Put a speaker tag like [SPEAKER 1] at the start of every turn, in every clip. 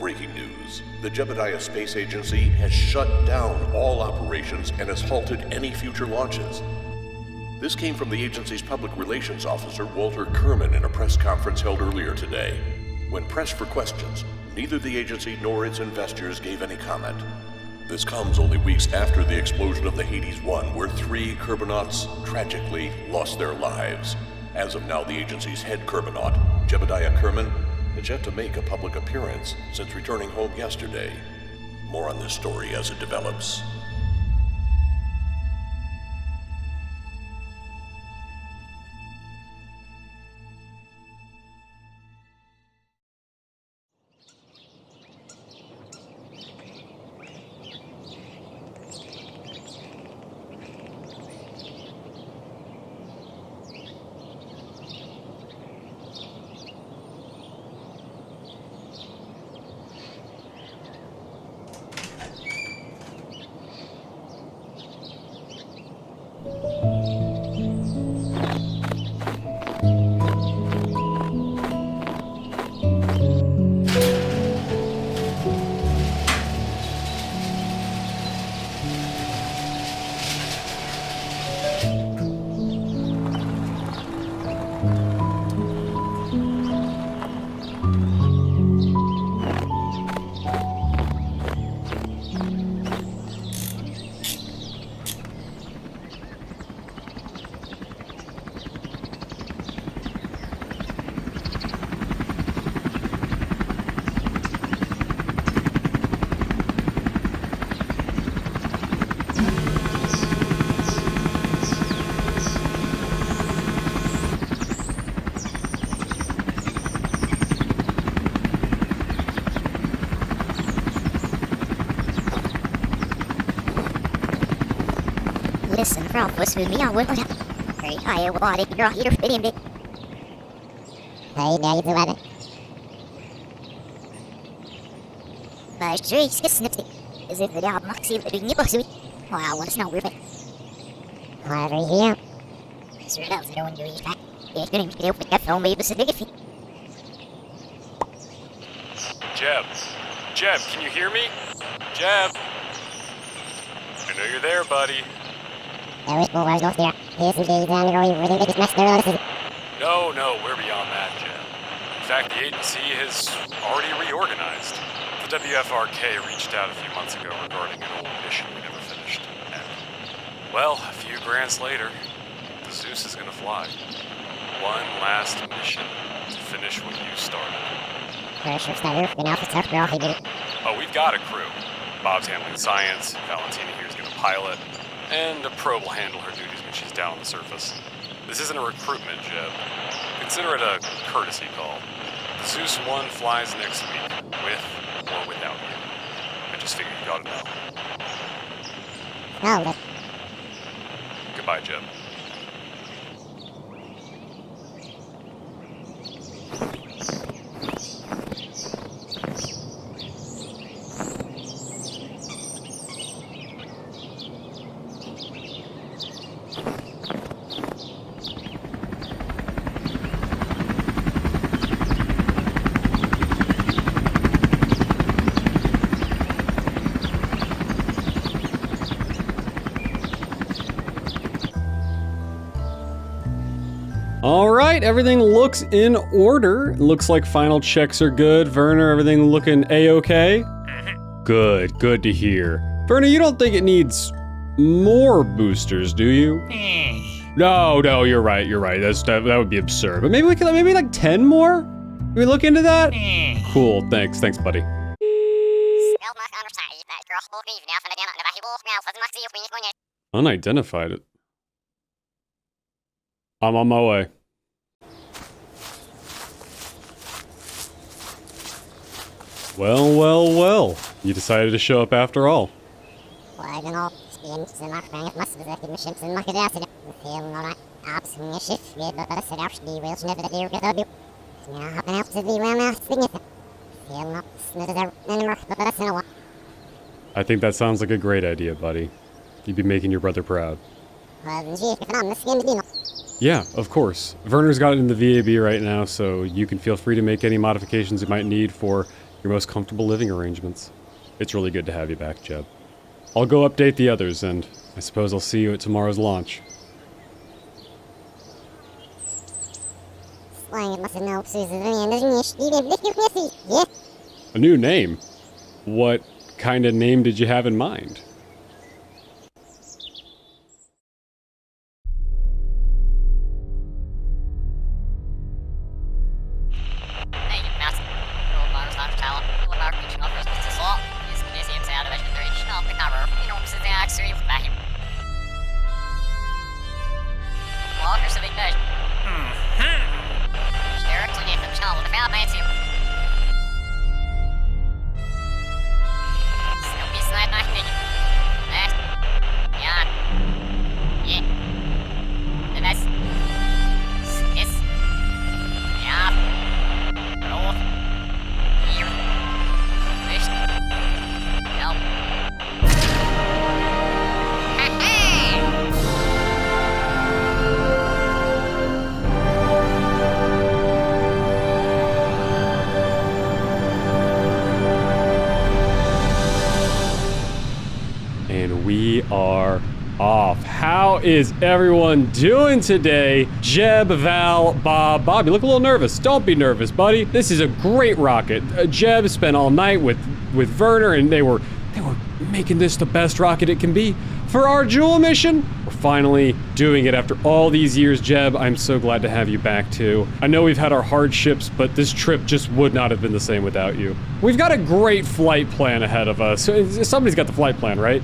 [SPEAKER 1] Breaking news. The Jebediah Space Agency has shut down all operations and has halted any future launches. This came from the agency's public relations officer, Walter Kerman, in a press conference held earlier today. When pressed for questions, neither the agency nor its investors gave any comment. This comes only weeks after the explosion of the Hades 1, where 3 kerbonauts tragically lost their lives. As of now, the agency's head kerbonaut, Jebediah Kerman, has yet to make a public appearance since returning home yesterday. More on this story as it develops.
[SPEAKER 2] Listen, Ralphus with me, I would Hey, I want it, you're here fitting me. Hey, now you do it. My streaks get snipped. Is it the job Maxi living you sweet? Wow, what's not worth it? However, here. It's real, I don't want you to eat back. It's going to be open, get from me, but it's a big if
[SPEAKER 3] Jeb, can you hear me? Jeb! I know you're there, buddy.
[SPEAKER 2] No,
[SPEAKER 3] we're beyond that, Jeb. In fact, the agency has already reorganized. The WFRK reached out a few months ago regarding an old mission we never finished. And, well, a few grants later, the Zeus is gonna fly. One last mission to finish what you started. Oh, we've got a crew. Bob's handling science, Valentina here's gonna pilot, and a probe will handle her duties when she's down on the surface. This isn't a recruitment, Jeb. Consider it a courtesy call. The Zeus 1 flies next week, with or without you. I just figured you ought to know.
[SPEAKER 2] No,
[SPEAKER 3] Goodbye, Jeb.
[SPEAKER 4] Alright, everything looks in order. Looks like final checks are good. Werner, everything looking A-okay? Good to hear. Werner, you don't think it needs more boosters, do you? No, you're right. That would be absurd. But maybe we could, maybe like 10 more? Can we look into that? Cool, thanks, buddy. Unidentified. I'm on my way. Well. You decided to show up after all. I think that sounds like a great idea, buddy. You'd be making your brother proud. Yeah, of course. Werner's got it in the VAB right now, so you can feel free to make any modifications you might need for your most comfortable living arrangements. It's really good to have you back, Jeb. I'll go update the others, and I suppose I'll see you at tomorrow's launch. A new name? What kind of name did you have in mind? We are off. How is everyone doing today? Jeb, Val, Bob. Bob, you look a little nervous. Don't be nervous, buddy. This is a great rocket. Jeb spent all night with Werner, and they were making this the best rocket it can be. For our Jool mission, we're finally doing it after all these years. Jeb, I'm so glad to have you back too. I know we've had our hardships, but this trip just would not have been the same without you. We've got a great flight plan ahead of us. Somebody's got the flight plan, right?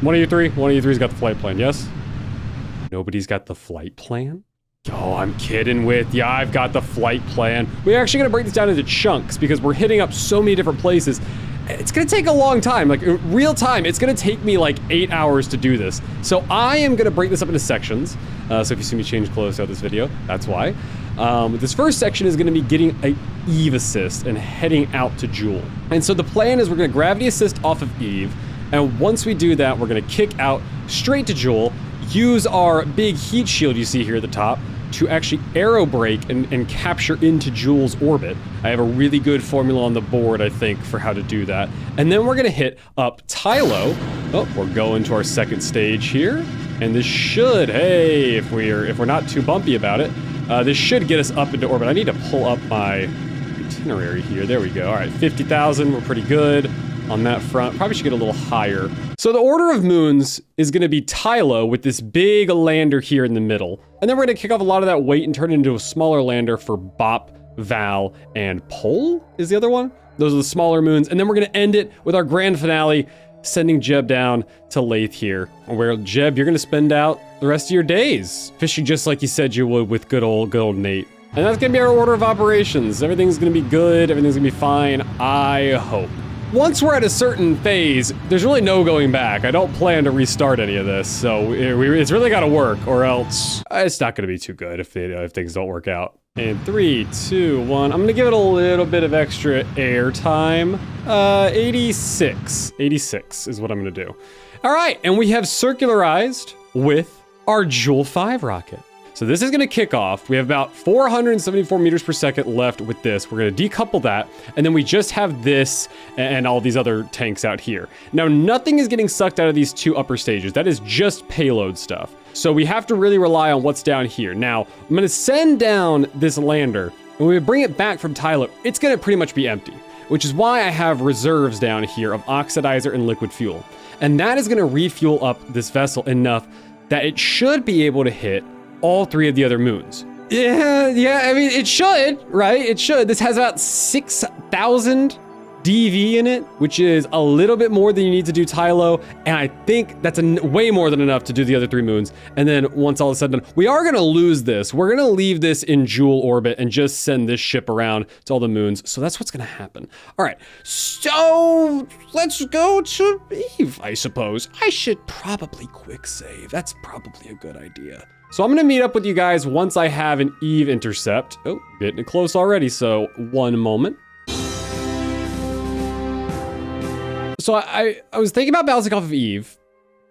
[SPEAKER 4] One of you three's got the flight plan, yes? Nobody's got the flight plan? Oh, I'm kidding with ya. I've got the flight plan. We're actually gonna break this down into chunks because we're hitting up so many different places. It's gonna take a long time, like real time. It's gonna take me like 8 hours to do this. So I am gonna break this up into sections. So if you see me change clothes throughout this video, that's why. This first section is gonna be getting a Eve assist and heading out to Jool. And so the plan is we're gonna gravity assist off of Eve. And once we do that, we're gonna kick out straight to Jool, use our big heat shield you see here at the top to actually aerobrake and capture into Jool's orbit. I have a really good formula on the board, I think, for how to do that. And then we're gonna hit up Tylo. Oh, we're going to our second stage here. And this should, hey, if we're not too bumpy about it, this should get us up into orbit. I need to pull up my itinerary here. There we go. All right, 50,000, we're pretty good on that front. Probably should get a little higher. So the order of moons is gonna be Tylo with this big lander here in the middle. And then we're gonna kick off a lot of that weight and turn it into a smaller lander for Bop, Val, and Pole is the other one. Those are the smaller moons. And then we're gonna end it with our grand finale, sending Jeb down to Lathe here, where Jeb, you're gonna spend out the rest of your days fishing just like you said you would with good old Nate. And that's gonna be our order of operations. Everything's gonna be good, everything's gonna be fine, I hope. Once we're at a certain phase, there's really no going back. I don't plan to restart any of this, so it's really gotta work, or else it's not gonna be too good if things don't work out. And 3, 2, 1, I'm gonna give it a little bit of extra air time. 86 is what I'm gonna do. All right, and we have circularized with our Jool 5 rocket. So this is gonna kick off. We have about 474 meters per second left with this. We're gonna decouple that, and then we just have this and all these other tanks out here. Now, nothing is getting sucked out of these two upper stages. That is just payload stuff. So we have to really rely on what's down here. Now, I'm gonna send down this lander, and when we bring it back from Tylo, it's gonna pretty much be empty, which is why I have reserves down here of oxidizer and liquid fuel. And that is gonna refuel up this vessel enough that it should be able to hit all 3 of the other moons. Yeah, I mean, it should, right? It should. This has about 6,000 DV in it, which is a little bit more than you need to do Tylo, and I think that's way more than enough to do the other 3 moons. And then once all is said and done, we are gonna lose this. We're gonna leave this in Jool orbit and just send this ship around to all the moons. So that's what's gonna happen. All right, so let's go to Eve, I suppose. I should probably quick save. That's probably a good idea. So I'm gonna meet up with you guys once I have an Eve intercept. Oh, getting it close already, so one moment. So I was thinking about bouncing off of Eve,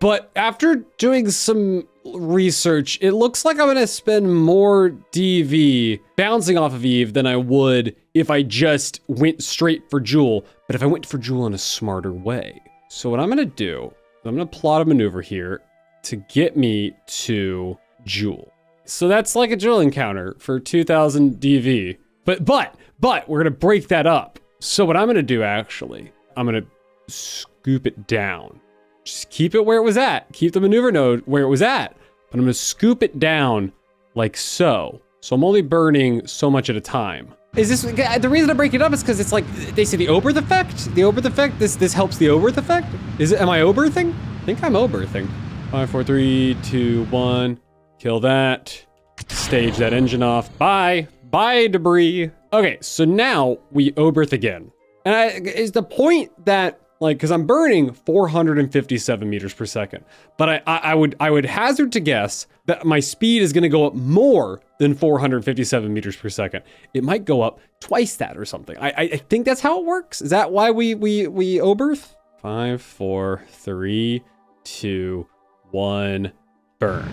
[SPEAKER 4] but after doing some research, it looks like I'm gonna spend more DV bouncing off of Eve than I would if I just went straight for Jool, but if I went for Jool in a smarter way. So what I'm gonna do, I'm gonna plot a maneuver here to get me to Jool. So that's like a Jool encounter for 2000 DV. But we're gonna break that up. So what I'm gonna do actually, I'm gonna scoop it down. Just keep it where it was at. Keep the maneuver node where it was at. But I'm gonna scoop it down like so. So I'm only burning so much at a time. Is this, the reason I break it up is because it's like, they say the Oberth effect? The Oberth effect? This helps the Oberth effect? Am I Oberthing? I think I'm Oberthing. 5, 4, 3, 2, 1. Kill that. Stage that engine off. Bye. Bye, debris. Okay, so now we Oberth again. And is the point that, like, because I'm burning 457 meters per second, but I would hazard to guess that my speed is going to go up more than 457 meters per second. It might go up twice that or something. I think that's how it works. Is that why we Oberth? 5, 4, 3, 2, 1, burn.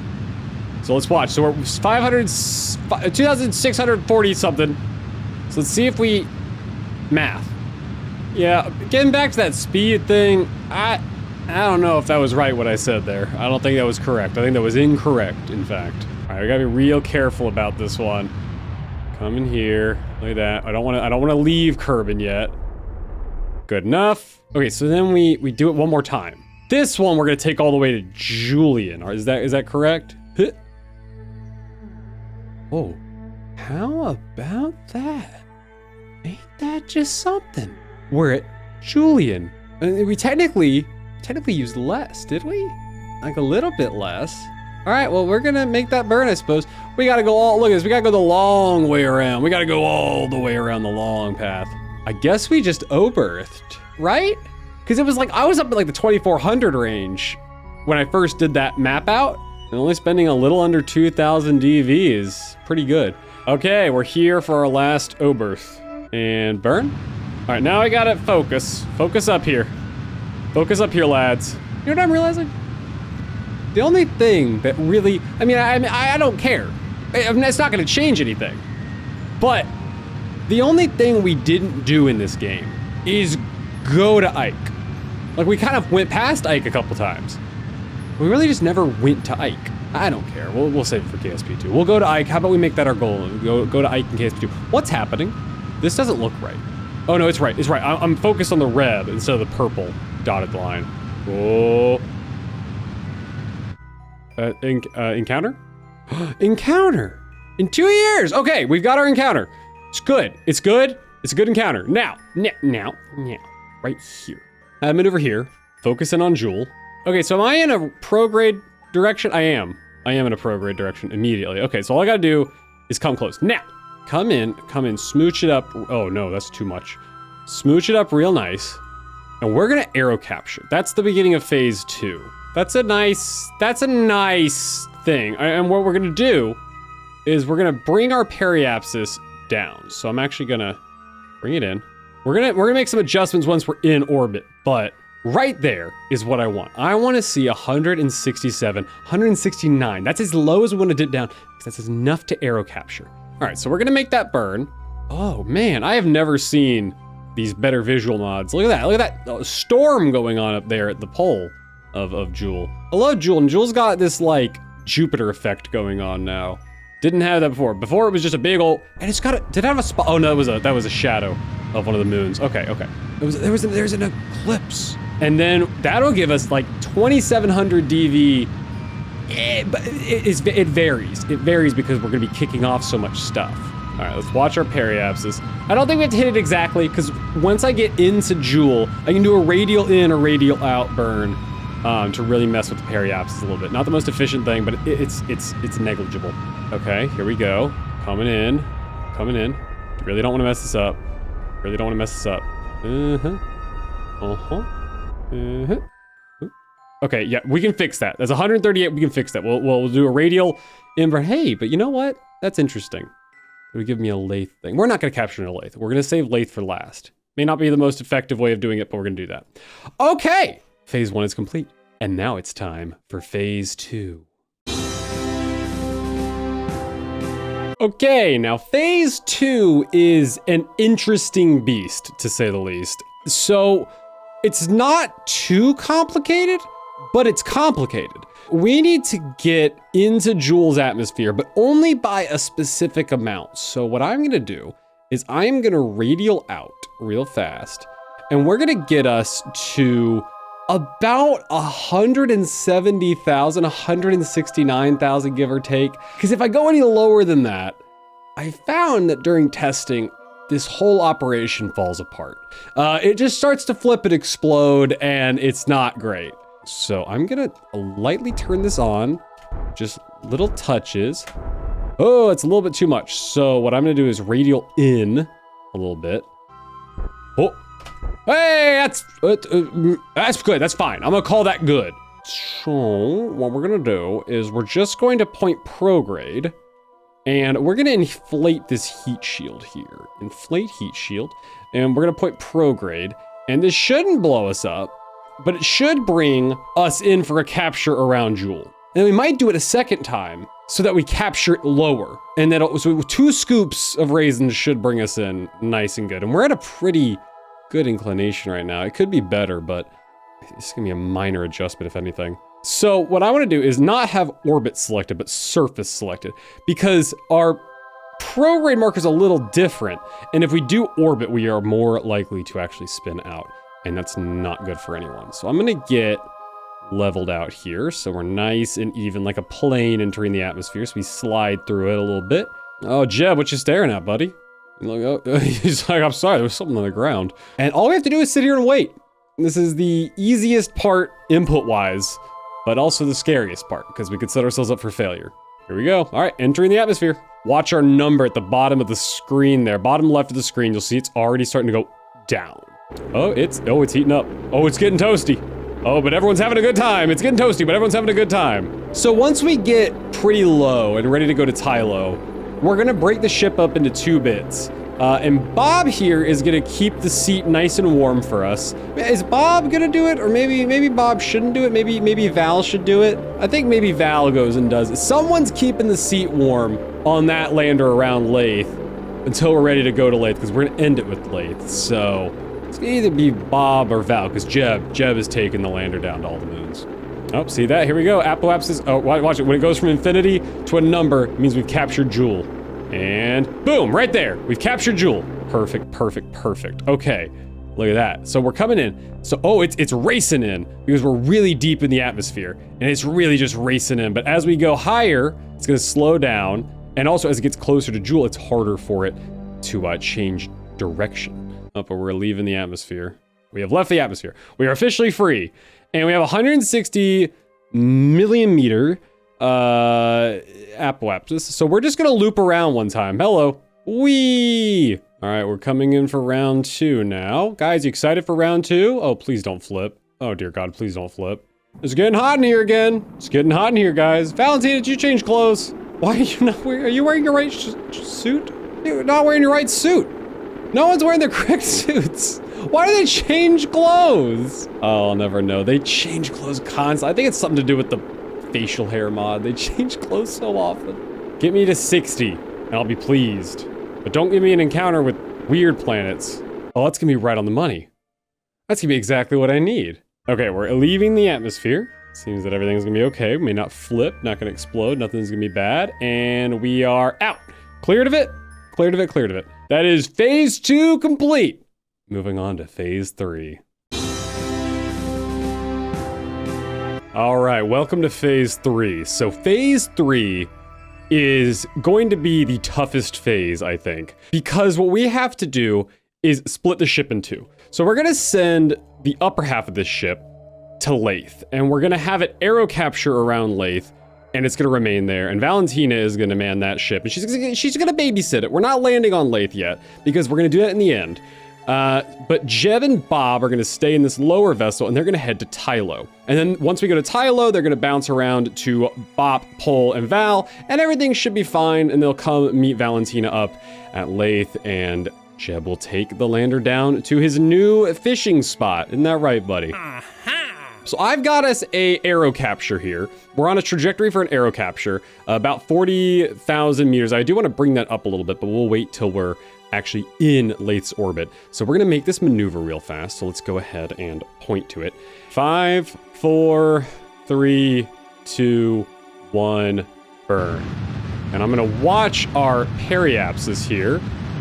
[SPEAKER 4] So let's watch. So we're 2,640 something. So let's see if we math. Yeah, getting back to that speed thing, I don't know if that was right what I said there. I don't think that was correct. I think that was incorrect, in fact. All right, we gotta be real careful about this one. Come in here, look at that. I don't wanna leave Kerbin yet. Good enough. Okay, so then we do it one more time. This one we're gonna take all the way to Julian. Is that correct? Oh, how about that? Ain't that just something? We're at Julian. We technically used less, did we? Like a little bit less. All right, well, we're gonna make that burn, I suppose. We gotta go look at this, we gotta go the long way around. We gotta go all the way around the long path. I guess we just Oberthed, right? Because it was like, I was up at like the 2400 range when I first did that map out, and only spending a little under 2,000 DV is pretty good. Okay, we're here for our last Oberth. And burn. All right, now I gotta focus. Focus up here. Focus up here, lads. You know what I'm realizing? The only thing that really, I don't care. It's not gonna change anything. But the only thing we didn't do in this game is go to Ike. Like, we kind of went past Ike a couple times. We really just never went to Ike. I don't care. We'll save it for KSP2. We'll go to Ike. How about we make that our goal? Go to Ike and KSP2. What's happening? This doesn't look right. Oh no, it's right. It's right. I'm focused on the red instead of the purple dotted line. Oh. Encounter? Encounter! In 2 years! Okay, we've got our encounter. It's good. It's good. It's a good encounter. Now. Right here. Maneuver here. Focus in on Jool. Okay, so am I in a prograde direction? I am in a prograde direction immediately. Okay, so all I gotta do is come close. Now, come in, smooch it up. Oh no, that's too much. Smooch it up real nice. And we're gonna aero capture. That's the beginning of phase 2. That's a nice thing. And what we're gonna do is we're gonna bring our periapsis down. So I'm actually gonna bring it in. We're gonna make some adjustments once we're in orbit, but right there is what I want. I wanna see 167, 169. That's as low as we wanna dip down, because that's enough to aero capture. All right, so we're gonna make that burn. Oh man, I have never seen these better visual mods. Look at that storm going on up there at the pole of Jool. I love Jool, and Jool's got this like Jupiter effect going on now. Didn't have that before. Before it was just a big old, and it's got a, did it have a spot? Oh no, that was a shadow of one of the moons. Okay. There's an eclipse. And then that'll give us like 2,700 DV. But it varies. It varies because we're gonna be kicking off so much stuff. All right, let's watch our periapsis. I don't think we have to hit it exactly, because once I get into Jool, I can do a radial in or radial out burn to really mess with the periapsis a little bit. Not the most efficient thing, but it's negligible. Okay, here we go. Coming in. Really don't want to mess this up. Okay, yeah, we can fix that. That's 138, we can fix that. We'll do a radial inburn. Hey, but you know what? That's interesting. It would give me a lathe thing. We're not gonna capture a lathe. We're gonna save lathe for last. May not be the most effective way of doing it, but we're gonna do that. Okay, phase 1 is complete. And now it's time for phase 2. Okay, now phase 2 is an interesting beast, to say the least. So it's not too complicated, but it's complicated. We need to get into Jool's atmosphere, but only by a specific amount. So what I'm gonna do is I'm gonna radial out real fast, and we're gonna get us to about 170,000, 169,000, give or take. Because if I go any lower than that, I found that during testing, this whole operation falls apart. It just starts to flip and explode, and it's not great. So I'm gonna lightly turn this on, just little touches. Oh, it's a little bit too much. So what I'm gonna do is radial in a little bit. Oh, hey, that's good, that's fine. I'm gonna call that good. So what we're gonna do is we're just going to point prograde, and we're gonna inflate this heat shield here. Inflate heat shield, and we're gonna point prograde, and this shouldn't blow us up, but it should bring us in for a capture around Jool. And we might do it a second time so that we capture it lower. And then so 2 scoops of raisins should bring us in nice and good. And we're at a pretty good inclination right now. It could be better, but it's gonna be a minor adjustment if anything. So what I wanna do is not have orbit selected, but surface selected, because our prograde marker is a little different. And if we do orbit, we are more likely to actually spin out. And that's not good for anyone. So I'm gonna get leveled out here, so we're nice and even, like a plane entering the atmosphere, so we slide through it a little bit. Oh, Jeb, what you staring at, buddy? Like, oh, he's like, I'm sorry, there was something on the ground. And all we have to do is sit here and wait. This is the easiest part input-wise, but also the scariest part, because we could set ourselves up for failure. Here we go. All right, entering the atmosphere. Watch our number at the bottom of the screen there. Bottom left of the screen, you'll see it's already starting to go down. Oh, it's heating up. Oh, it's getting toasty. Oh, but everyone's having a good time. It's getting toasty, but everyone's having a good time. So once we get pretty low and ready to go to Tylo, we're gonna break the ship up into 2 bits. And Bob here is gonna keep the seat nice and warm for us. Is Bob gonna do it? Or maybe Bob shouldn't do it? Maybe Val should do it? I think maybe Val goes and does it. Someone's keeping the seat warm on that lander around Lathe until we're ready to go to Lathe, because we're gonna end it with Lathe. So it's gonna either be Bob or Val, because Jeb is taking the lander down to all the moons. Oh, see that? Here we go. Apoapsis. Oh, watch it. When it goes from infinity to a number, it means we've captured Jool. And boom, right there. We've captured Jool. Perfect, perfect, perfect. Okay, look at that. So we're coming in. So, oh, it's racing in because we're really deep in the atmosphere, and it's really just racing in. But as we go higher, it's gonna slow down. And also as it gets closer to Jool, it's harder for it to change direction. Oh, but we're leaving the atmosphere. We have left the atmosphere. We are officially free. And we have 160 million meter apoapsis. So we're just gonna loop around one time. Hello. Whee! All right, we're coming in for round 2 now. Guys, you excited for round 2? Oh, please don't flip. Oh dear God, please don't flip. It's getting hot in here again. It's getting hot in here, guys. Valentina, did you change clothes? Why are you not wearing, are you wearing your right suit? You're not wearing your right suit. No one's wearing their correct suits. Why do they change clothes? Oh, I'll never know. They change clothes constantly. I think it's something to do with the facial hair mod. They change clothes so often. Get me to 60 and I'll be pleased. But don't give me an encounter with weird planets. Oh, that's gonna be right on the money. That's gonna be exactly what I need. Okay, we're leaving the atmosphere. Seems that everything's gonna be okay. We may not flip, not gonna explode, nothing's gonna be bad. And we are out. Cleared of it, cleared of it, cleared of it. That is phase 2 complete. Moving on to phase 3. All right, welcome to phase 3. So phase 3 is going to be the toughest phase, I think, because what we have to do is split the ship in 2. So we're gonna send the upper half of this ship to Lathe, and we're gonna have it aero capture around Lathe, and it's gonna remain there, and Valentina is gonna man that ship, and she's gonna babysit it. We're not landing on Lathe yet, because we're gonna do that in the end. But Jeb and Bob are gonna stay in this lower vessel, and they're gonna head to Tylo. And then once we go to Tylo, they're gonna bounce around to Bop, Pol, and Val, and everything should be fine, and they'll come meet Valentina up at Lathe, and Jeb will take the lander down to his new fishing spot. Isn't that right, buddy? So I've got us a aero capture here. We're on a trajectory for an aero capture, about 40,000 meters. I do want to bring that up a little bit, but we'll wait till we're actually in Lath's orbit. So we're gonna make this maneuver real fast. So let's go ahead and point to it. 5, 4, 3, 2, 1, burn. And I'm gonna watch our periapsis here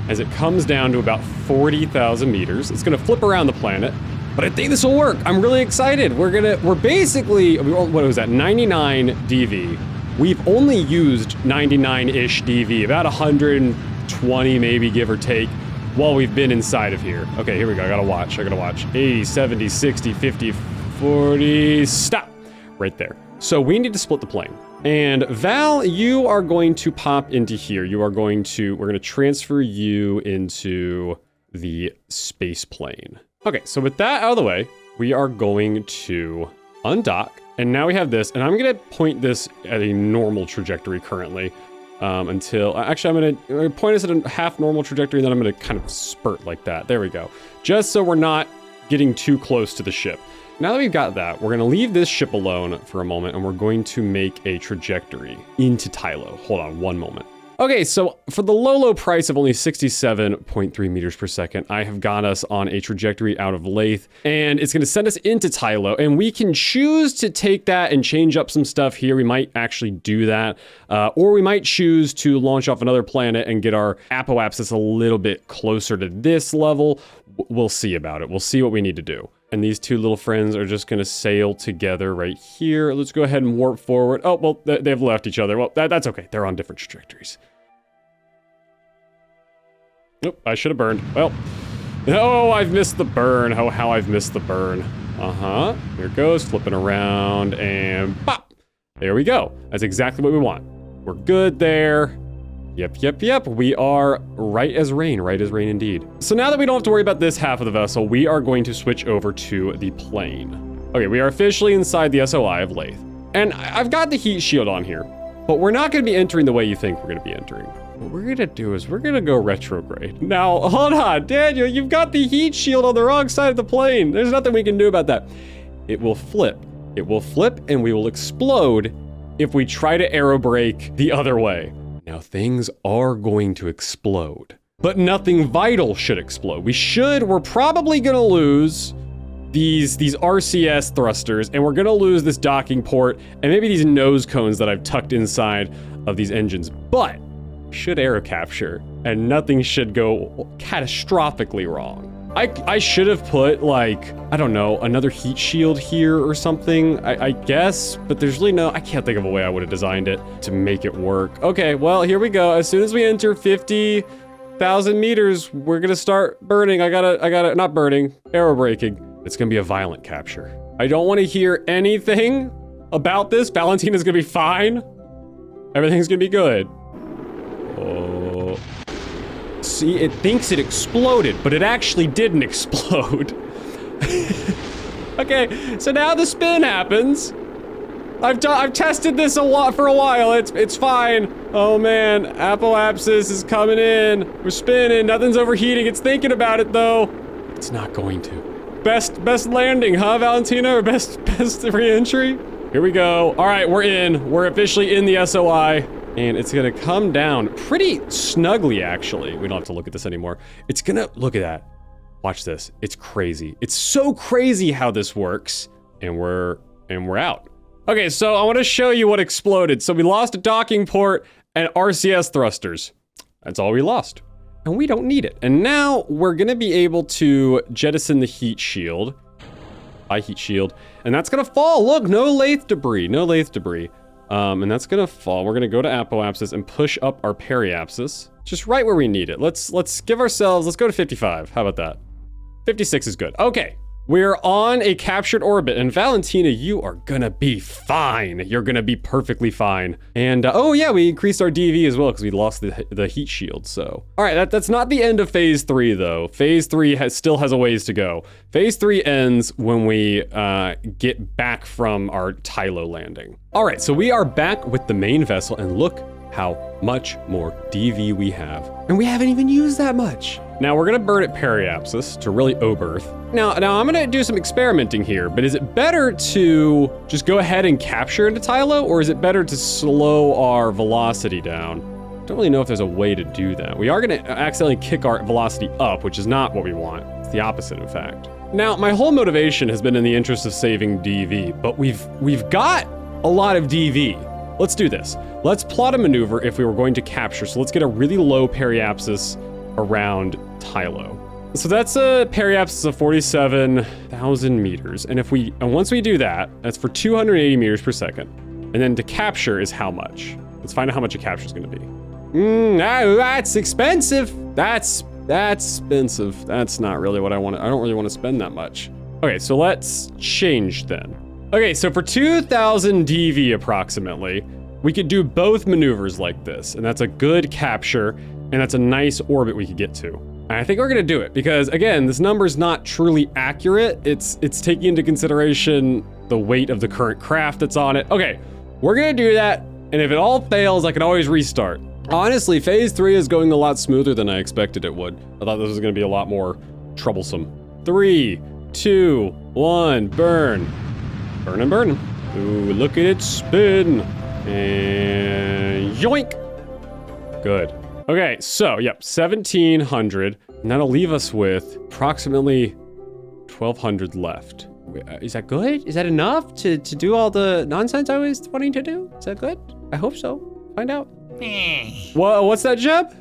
[SPEAKER 4] as it comes down to about 40,000 meters. It's gonna flip around the planet, but I think this will work. I'm really excited. We're basically, what was that, 99 DV. We've only used 99-ish DV, about 120 maybe, give or take, while we've been inside of here. Okay, here we go, I gotta watch. 80, 70, 60, 50, 40, stop, right there. So we need to split the plane. And Val, you are going to pop into here. We're gonna transfer you into the space plane. Okay, so with that out of the way, we are going to undock. And now we have this, and I'm gonna point this at a normal trajectory currently until, actually I'm gonna point us at a half normal trajectory, and then I'm gonna kind of spurt like that. There we go. Just so we're not getting too close to the ship. Now that we've got that, we're gonna leave this ship alone for a moment, and we're going to make a trajectory into Tylo. Hold on one moment. Okay, so for the low price of only 67.3 meters per second, I have got us on a trajectory out of Lathe, and it's gonna send us into Tylo, and we can choose to take that and change up some stuff here. We might actually do that, or we might choose to launch off another planet and get our apoapsis a little bit closer to this level. We'll see about it. We'll see what we need to do. And these two little friends are just gonna sail together right here. Let's go ahead and warp forward. Oh, well, they've left each other. Well, that's okay. They're on different trajectories. Nope, I should have burned. Well, oh, I've missed the burn. Oh, how I've missed the burn. Here it goes, flipping around, and pop. There we go. That's exactly what we want. We're good there. Yep. We are right as rain indeed. So now that we don't have to worry about this half of the vessel, we are going to switch over to the plane. Okay, we are officially inside the SOI of Lathe. And I've got the heat shield on here, but we're not gonna be entering the way you think we're gonna be entering. What we're gonna do is we're gonna go retrograde. Now, hold on, Daniel, you've got the heat shield on the wrong side of the plane. There's nothing we can do about that. It will flip. It will flip and we will explode if we try to aerobrake the other way. Now, things are going to explode, but nothing vital should explode. We're probably gonna lose these RCS thrusters, and we're gonna lose this docking port, and maybe these nose cones that I've tucked inside of these engines, but should aero capture, and nothing should go catastrophically wrong. I should have put, like, I don't know, another heat shield here or something, I guess, but there's really I can't think of a way I would have designed it to make it work. Okay, well, here we go. As soon as we enter 50,000 meters, we're gonna start burning. I gotta, not burning, aerobraking. It's gonna be a violent capture. I don't wanna hear anything about this. Valentina's gonna be fine. Everything's gonna be good. Oh. See, it thinks it exploded, but it actually didn't explode. Okay, so now the spin happens. I've tested this for a while. It's fine. Oh man, apoapsis is coming in. We're spinning. Nothing's overheating. It's thinking about it though. It's not going to. Best lelanding, huh, Valentina? Or best re-entry? Here we go. All right, we're in. We're officially in the SOI. And it's gonna come down pretty snugly, actually. We don't have to look at this anymore. It's gonna, look at that. Watch this, it's crazy. It's so crazy how this works. And we're out. Okay, so I wanna show you what exploded. So we lost a docking port and RCS thrusters. That's all we lost. And we don't need it. And now we're gonna be able to jettison the heat shield. Heat shield. And that's gonna fall, look, no lathe debris. And that's gonna fall. We're gonna go to apoapsis and push up our periapsis, just right where we need it. Let's give ourselves, let's go to 55. How about that? 56 is good. Okay, we're on a captured orbit, and Valentina, you are gonna be fine. You're gonna be perfectly fine. And oh yeah, we increased our DV as well because we lost the heat shield. So, all right, that's not the end of phase 3 though. Phase 3 still has a ways to go. Phase 3 ends when we get back from our Tylo landing. All right, so we are back with the main vessel, and look how much more DV we have. And we haven't even used that much. Now we're gonna burn at periapsis to really oberth. Now I'm gonna do some experimenting here, but is it better to just go ahead and capture into Tylo, or is it better to slow our velocity down? Don't really know if there's a way to do that. We are gonna accidentally kick our velocity up, which is not what we want. It's the opposite, in fact. Now, my whole motivation has been in the interest of saving DV, but we've got a lot of DV. Let's do this. Let's plot a maneuver if we were going to capture. So let's get a really low periapsis around Tylo. So that's a periapsis of 47,000 meters. And once we do that, that's for 280 meters per second. And then to capture is how much? Let's find out how much a capture is going to be. That's expensive. That's expensive. That's not really what I want. I don't really want to spend that much. Okay, so let's change then. Okay, so for 2,000 DV approximately, we could do both maneuvers like this, and that's a good capture, and that's a nice orbit we could get to. And I think we're gonna do it because, again, this number's not truly accurate. It's taking into consideration the weight of the current craft that's on it. Okay, we're gonna do that, and if it all fails, I can always restart. Honestly, phase 3 is going a lot smoother than I expected it would. I thought this was gonna be a lot more troublesome. 3, 2, 1, burn. Burn and burn. Ooh, look at it spin. And yoink. Good. Okay, so, yep, 1,700. And that'll leave us with approximately 1,200 left. Is that good? Is that enough to do all the nonsense I was wanting to do? Is that good? I hope so. Find out. What's that, Jeb?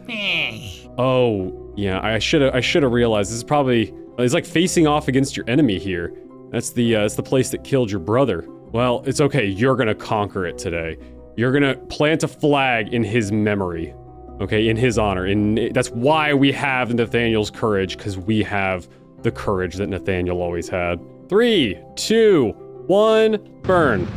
[SPEAKER 4] Oh, yeah, I should have realized. This is probably, it's like facing off against your enemy here. That's the place that killed your brother. Well, it's okay. You're gonna conquer it today. You're gonna plant a flag in his memory, okay, in his honor. And that's why we have Nathaniel's courage, because we have the courage that Nathaniel always had. 3, 2, 1, burn.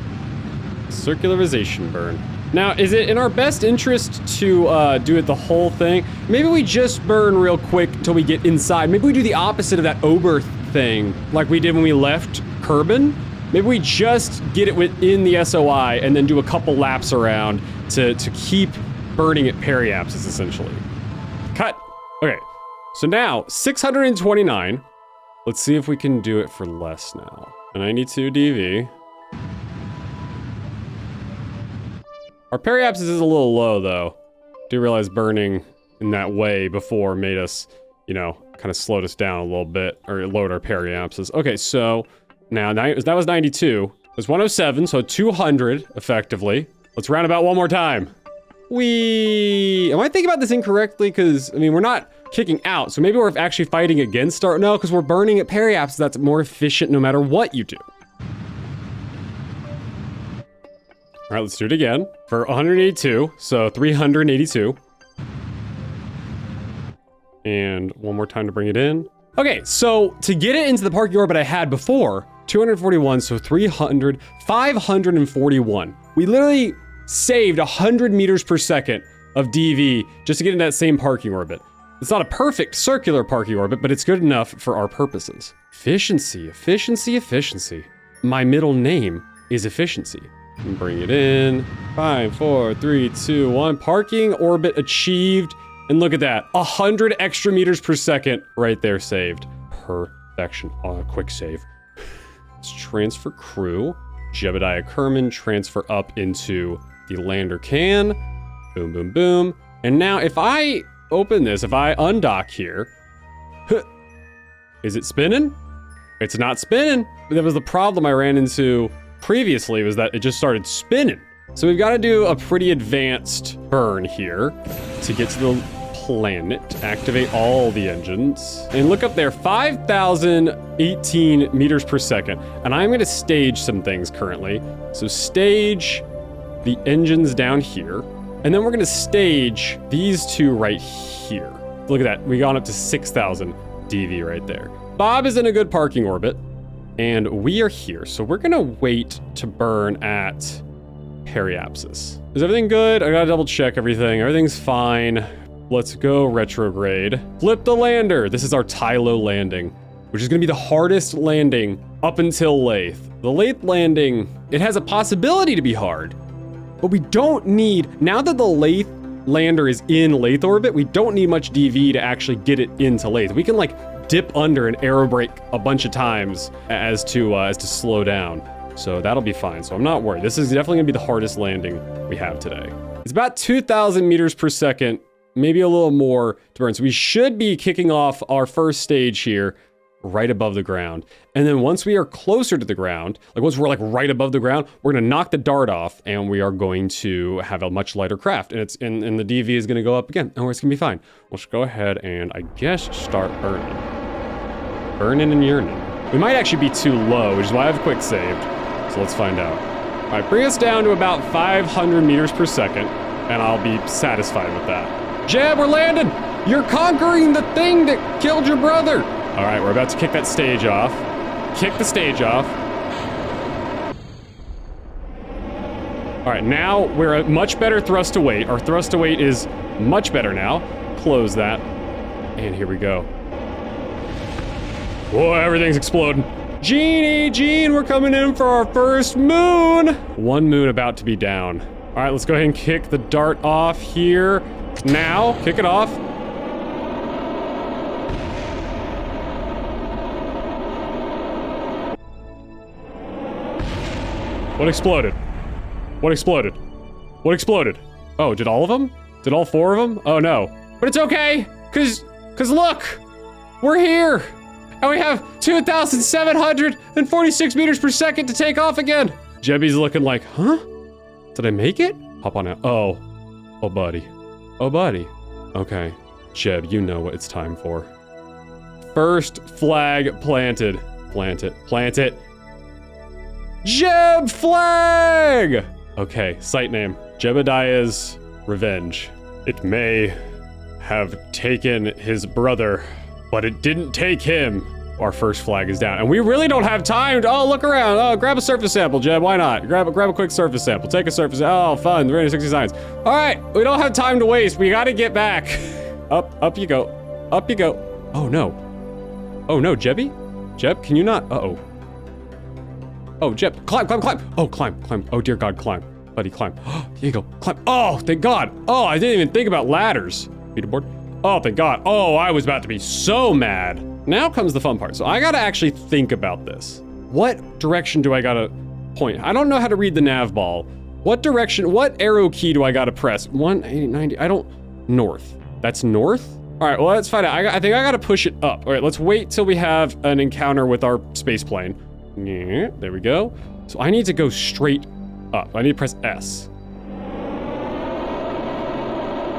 [SPEAKER 4] Circularization burn. Now, is it in our best interest to do it the whole thing? Maybe we just burn real quick till we get inside. Maybe we do the opposite of that oberth thing, like we did when we left Kerbin. Maybe we just get it within the SOI and then do a couple laps around to keep burning at periapsis, essentially. Cut. Okay, so now 629. Let's see if we can do it for less now. 92 DV. Our periapsis is a little low, though. Do realize burning in that way before made us, you know, kind of slowed us down a little bit, or it lowered our periapsis. Okay, so now that was 92. It was 107, so 200 effectively. Let's round about one more time. Am I thinking about this incorrectly? Because, I mean, we're not kicking out, so maybe we're actually fighting against our, no, because we're burning at periapsis. That's more efficient no matter what you do. All right, let's do it again for 182, so 382. And one more time to bring it in. Okay, so to get it into the parking orbit I had before, 241, so 300, 541. We literally saved 100 meters per second of DV just to get in that same parking orbit. It's not a perfect circular parking orbit, but it's good enough for our purposes. Efficiency, efficiency, efficiency. My middle name is Efficiency. Bring it in. 5, 4, 3, 2, 1. Parking orbit achieved. And look at that. 100 extra meters per second right there saved. Perfection. Quick save. Let's transfer crew. Jebediah Kerman, transfer up into the lander can. Boom, boom, boom. And now if I open this, if I undock here, is it spinning? It's not spinning. That was the problem I ran into previously, was that it just started spinning. So we've got to do a pretty advanced burn here to get to the planet, activate all the engines, and look up there, 5,018 meters per second. And I'm going to stage some things currently. So stage the engines down here, and then we're going to stage these two right here. Look at that. We got up to 6,000 DV right there. Bob is in a good parking orbit, and we are here. So we're going to wait to burn at periapsis. Is everything good? I got to double check everything. Everything's fine. Let's go retrograde. Flip the lander. This is our Tylo landing, which is going to be the hardest landing up until Lathe. The Lathe landing, it has a possibility to be hard, but we don't need, now that the Lathe lander is in Lathe orbit, we don't need much DV to actually get it into Lathe. We can like dip under and aerobrake a bunch of times as to slow down. So that'll be fine. So I'm not worried. This is definitely gonna be the hardest landing we have today. It's about 2,000 meters per second, maybe a little more to burn. So we should be kicking off our first stage here right above the ground. And then once we are closer to the ground, like once we're like right above the ground, we're gonna knock the dart off and we are going to have a much lighter craft. And and the DV is gonna go up again. And it's gonna be fine. Let's go ahead and I guess start burning. Burning and yearning. We might actually be too low, which is why I have quick saved. So let's find out. All right, bring us down to about 500 meters per second and I'll be satisfied with that. Jeb, we're landing! You're conquering the thing that killed your brother! All right, we're about to kick that stage off. Kick the stage off. All right, now we're at much better thrust to weight. Our thrust to weight is much better now. Close that. And here we go. Whoa, everything's exploding. Gene, we're coming in for our first moon. One moon about to be down. All right, let's go ahead and kick the dart off here. Now, kick it off. What exploded? What exploded? What exploded? Oh, did all of them? Did all 4 of them? Oh no. But it's okay, cause look, we're here. And we have 2,746 meters per second to take off again. Jebby's looking like, huh? Did I make it? Hop on out. Oh buddy. Oh buddy. Okay, Jeb, you know what it's time for. First flag planted. Plant it. Jeb flag! Okay, site name. Jebediah's Revenge. It may have taken his brother, but it didn't take him. Our first flag is down. And we really don't have time to, look around. Oh, grab a surface sample, Jeb, why not? Grab a quick surface sample. Take a surface, oh, fun, 360 science. All right, we don't have time to waste. We gotta get back. Up you go. Up you go. Oh no, Jebby? Jeb, can you not? Uh-oh. Oh, Jeb, climb. Oh, climb. Oh, dear God, climb. Buddy, climb. Here you go, climb. Oh, thank God. Oh, I didn't even think about ladders. Leaderboard. Oh, thank God. Oh, I was about to be so mad. Now comes the fun part. So I gotta actually think about this. What direction do I gotta point? I don't know how to read the nav ball. What arrow key do I gotta press? 180, 90, north. That's north? All right, well, let's find out. I think I gotta push it up. All right, let's wait till we have an encounter with our space plane. Yeah, there we go. So I need to go straight up. I need to press S.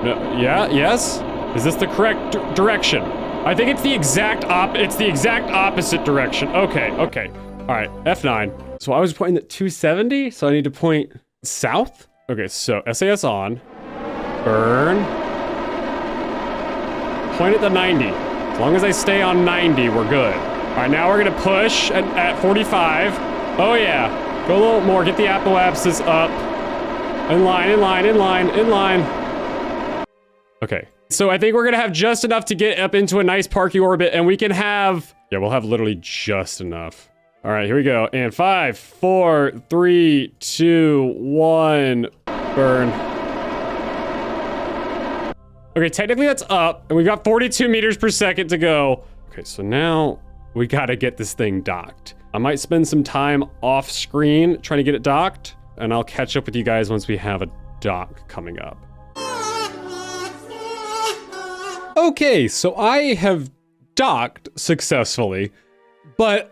[SPEAKER 4] No, yeah, yes? Is this the correct direction? I think it's the exact opposite direction. Okay. All right, F9. So I was pointing at 270, so I need to point south? Okay, so SAS on. Burn. Point at the 90. As long as I stay on 90, we're good. All right, now we're gonna push at 45. Oh yeah, go a little more, get the apoapsis up. In line. Okay, so I think we're gonna have just enough to get up into a nice parky orbit and we can have, we'll have literally just enough. All right, here we go. And 5, 4, 3, 2, 1, burn. Okay, technically that's up and we've got 42 meters per second to go. Okay, so now we gotta get this thing docked. I might spend some time off screen trying to get it docked, and I'll catch up with you guys once we have a dock coming up. Okay, so I have docked successfully, but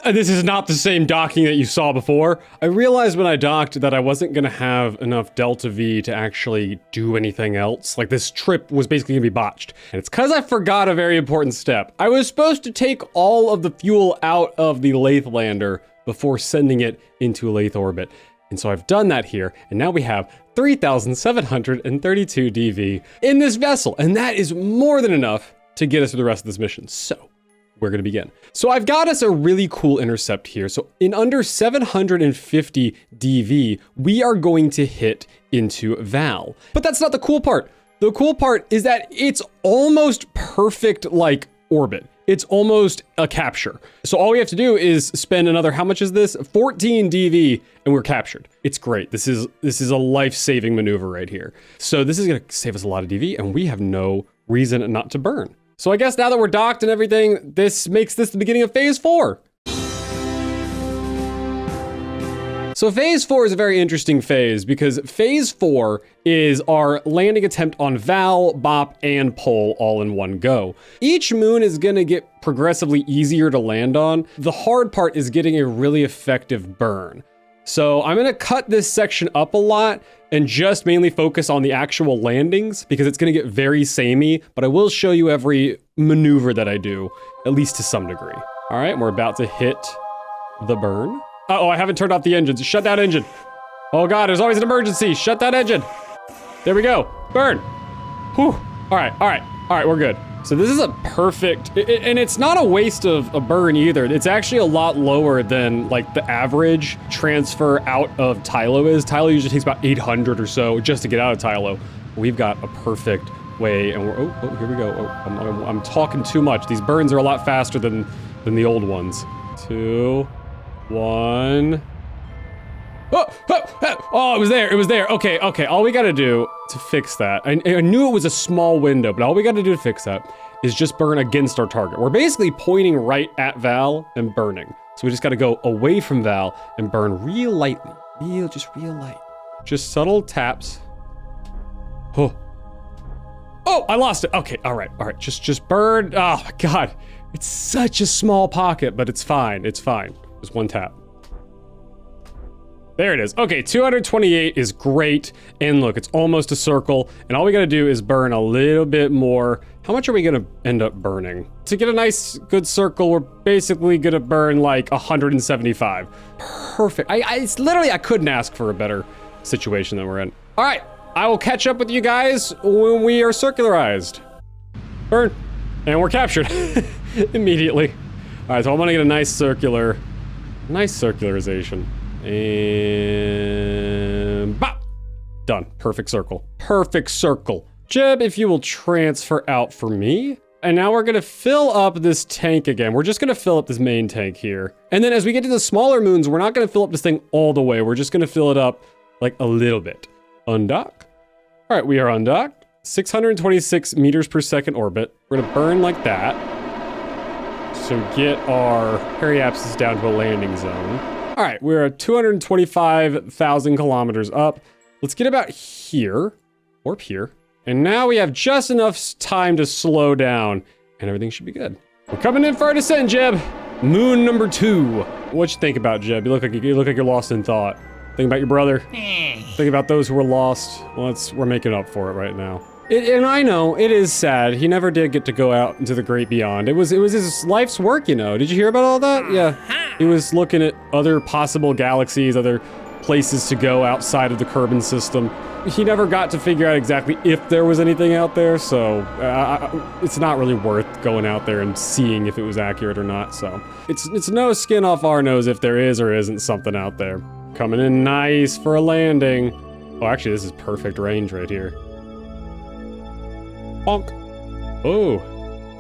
[SPEAKER 4] this is not the same docking that you saw before. I realized when I docked that I wasn't gonna have enough Delta V to actually do anything else. Like, this trip was basically gonna be botched. And it's because I forgot a very important step. I was supposed to take all of the fuel out of the Lathe lander before sending it into a Lathe orbit. And so I've done that here, and now we have 3,732 DV in this vessel, and that is more than enough to get us through the rest of this mission. So we're gonna begin. So I've got us a really cool intercept here. So in under 750 DV, we are going to hit into Val. But that's not the cool part. The cool part is that it's almost perfect like orbit. it's almost a capture. So all we have to do is spend another, how much is this? 14 DV, and we're captured. It's great. This is a life-saving maneuver right here. So this is gonna save us a lot of DV, and we have no reason not to burn. So I guess now that we're docked and everything, this makes this the beginning of phase 4. So phase 4 is a very interesting phase because phase 4 is our landing attempt on Val, Bop, and Pole all in one go. Each moon is gonna get progressively easier to land on. The hard part is getting a really effective burn. So I'm gonna cut this section up a lot and just mainly focus on the actual landings because it's gonna get very samey, but I will show you every maneuver that I do, at least to some degree. All right, we're about to hit the burn. Uh-oh, I haven't turned off the engines. Shut that engine. Oh God, there's always an emergency. Shut that engine. There we go. Burn. Whew. All right, we're good. So this is a perfect, and it's not a waste of a burn either. It's actually a lot lower than like the average transfer out of Tylo is. Tylo usually takes about 800 or so just to get out of Tylo. We've got a perfect way, and we're, oh, here we go. Oh, I'm talking too much. These burns are a lot faster than the old ones. 2, 1. Oh, it was there. Okay. All we gotta do to fix that, I knew it was a small window, but all we gotta do to fix that is just burn against our target. We're basically pointing right at Val and burning. So we just gotta go away from Val and burn real lightly. Just real light. Just subtle taps. Oh, I lost it. Okay, all right. Just burn. Oh my God. It's such a small pocket, but it's fine. Just one tap. There it is. Okay, 228 is great. And look, it's almost a circle. And all we gotta do is burn a little bit more. How much are we gonna end up burning? To get a nice, good circle, we're basically gonna burn like 175. Perfect. It's literally, I couldn't ask for a better situation than we're in. All right, I will catch up with you guys when we are circularized. Burn. And we're captured immediately. All right, so I'm gonna get a nice circularization. And bop! Done. Perfect circle. Jeb, if you will transfer out for me. And now we're gonna fill up this tank again. We're just gonna fill up this main tank here. And then as we get to the smaller moons, we're not gonna fill up this thing all the way. We're just gonna fill it up like a little bit. Undock. All right, we are undocked. 626 meters per second orbit. We're gonna burn like that. So get our periapsis down to a landing zone. All right, we're at 225,000 kilometers up. Let's get about here, or up here. And now we have just enough time to slow down, and everything should be good. We're coming in for our descent, Jeb. Moon number 2. What you think about, Jeb? You look like you're lost in thought. Think about your brother. Think about those who were lost. Well, we're making up for it right now. And I know, it is sad. He never did get to go out into the great beyond. It was his life's work, you know. Did you hear about all that? Yeah. He was looking at other possible galaxies, other places to go outside of the Kerbal system. He never got to figure out exactly if there was anything out there, so it's not really worth going out there and seeing if it was accurate or not, so. It's no skin off our nose if there is or isn't something out there. Coming in nice for a landing. Oh, actually, this is perfect range right here. Bonk. Oh,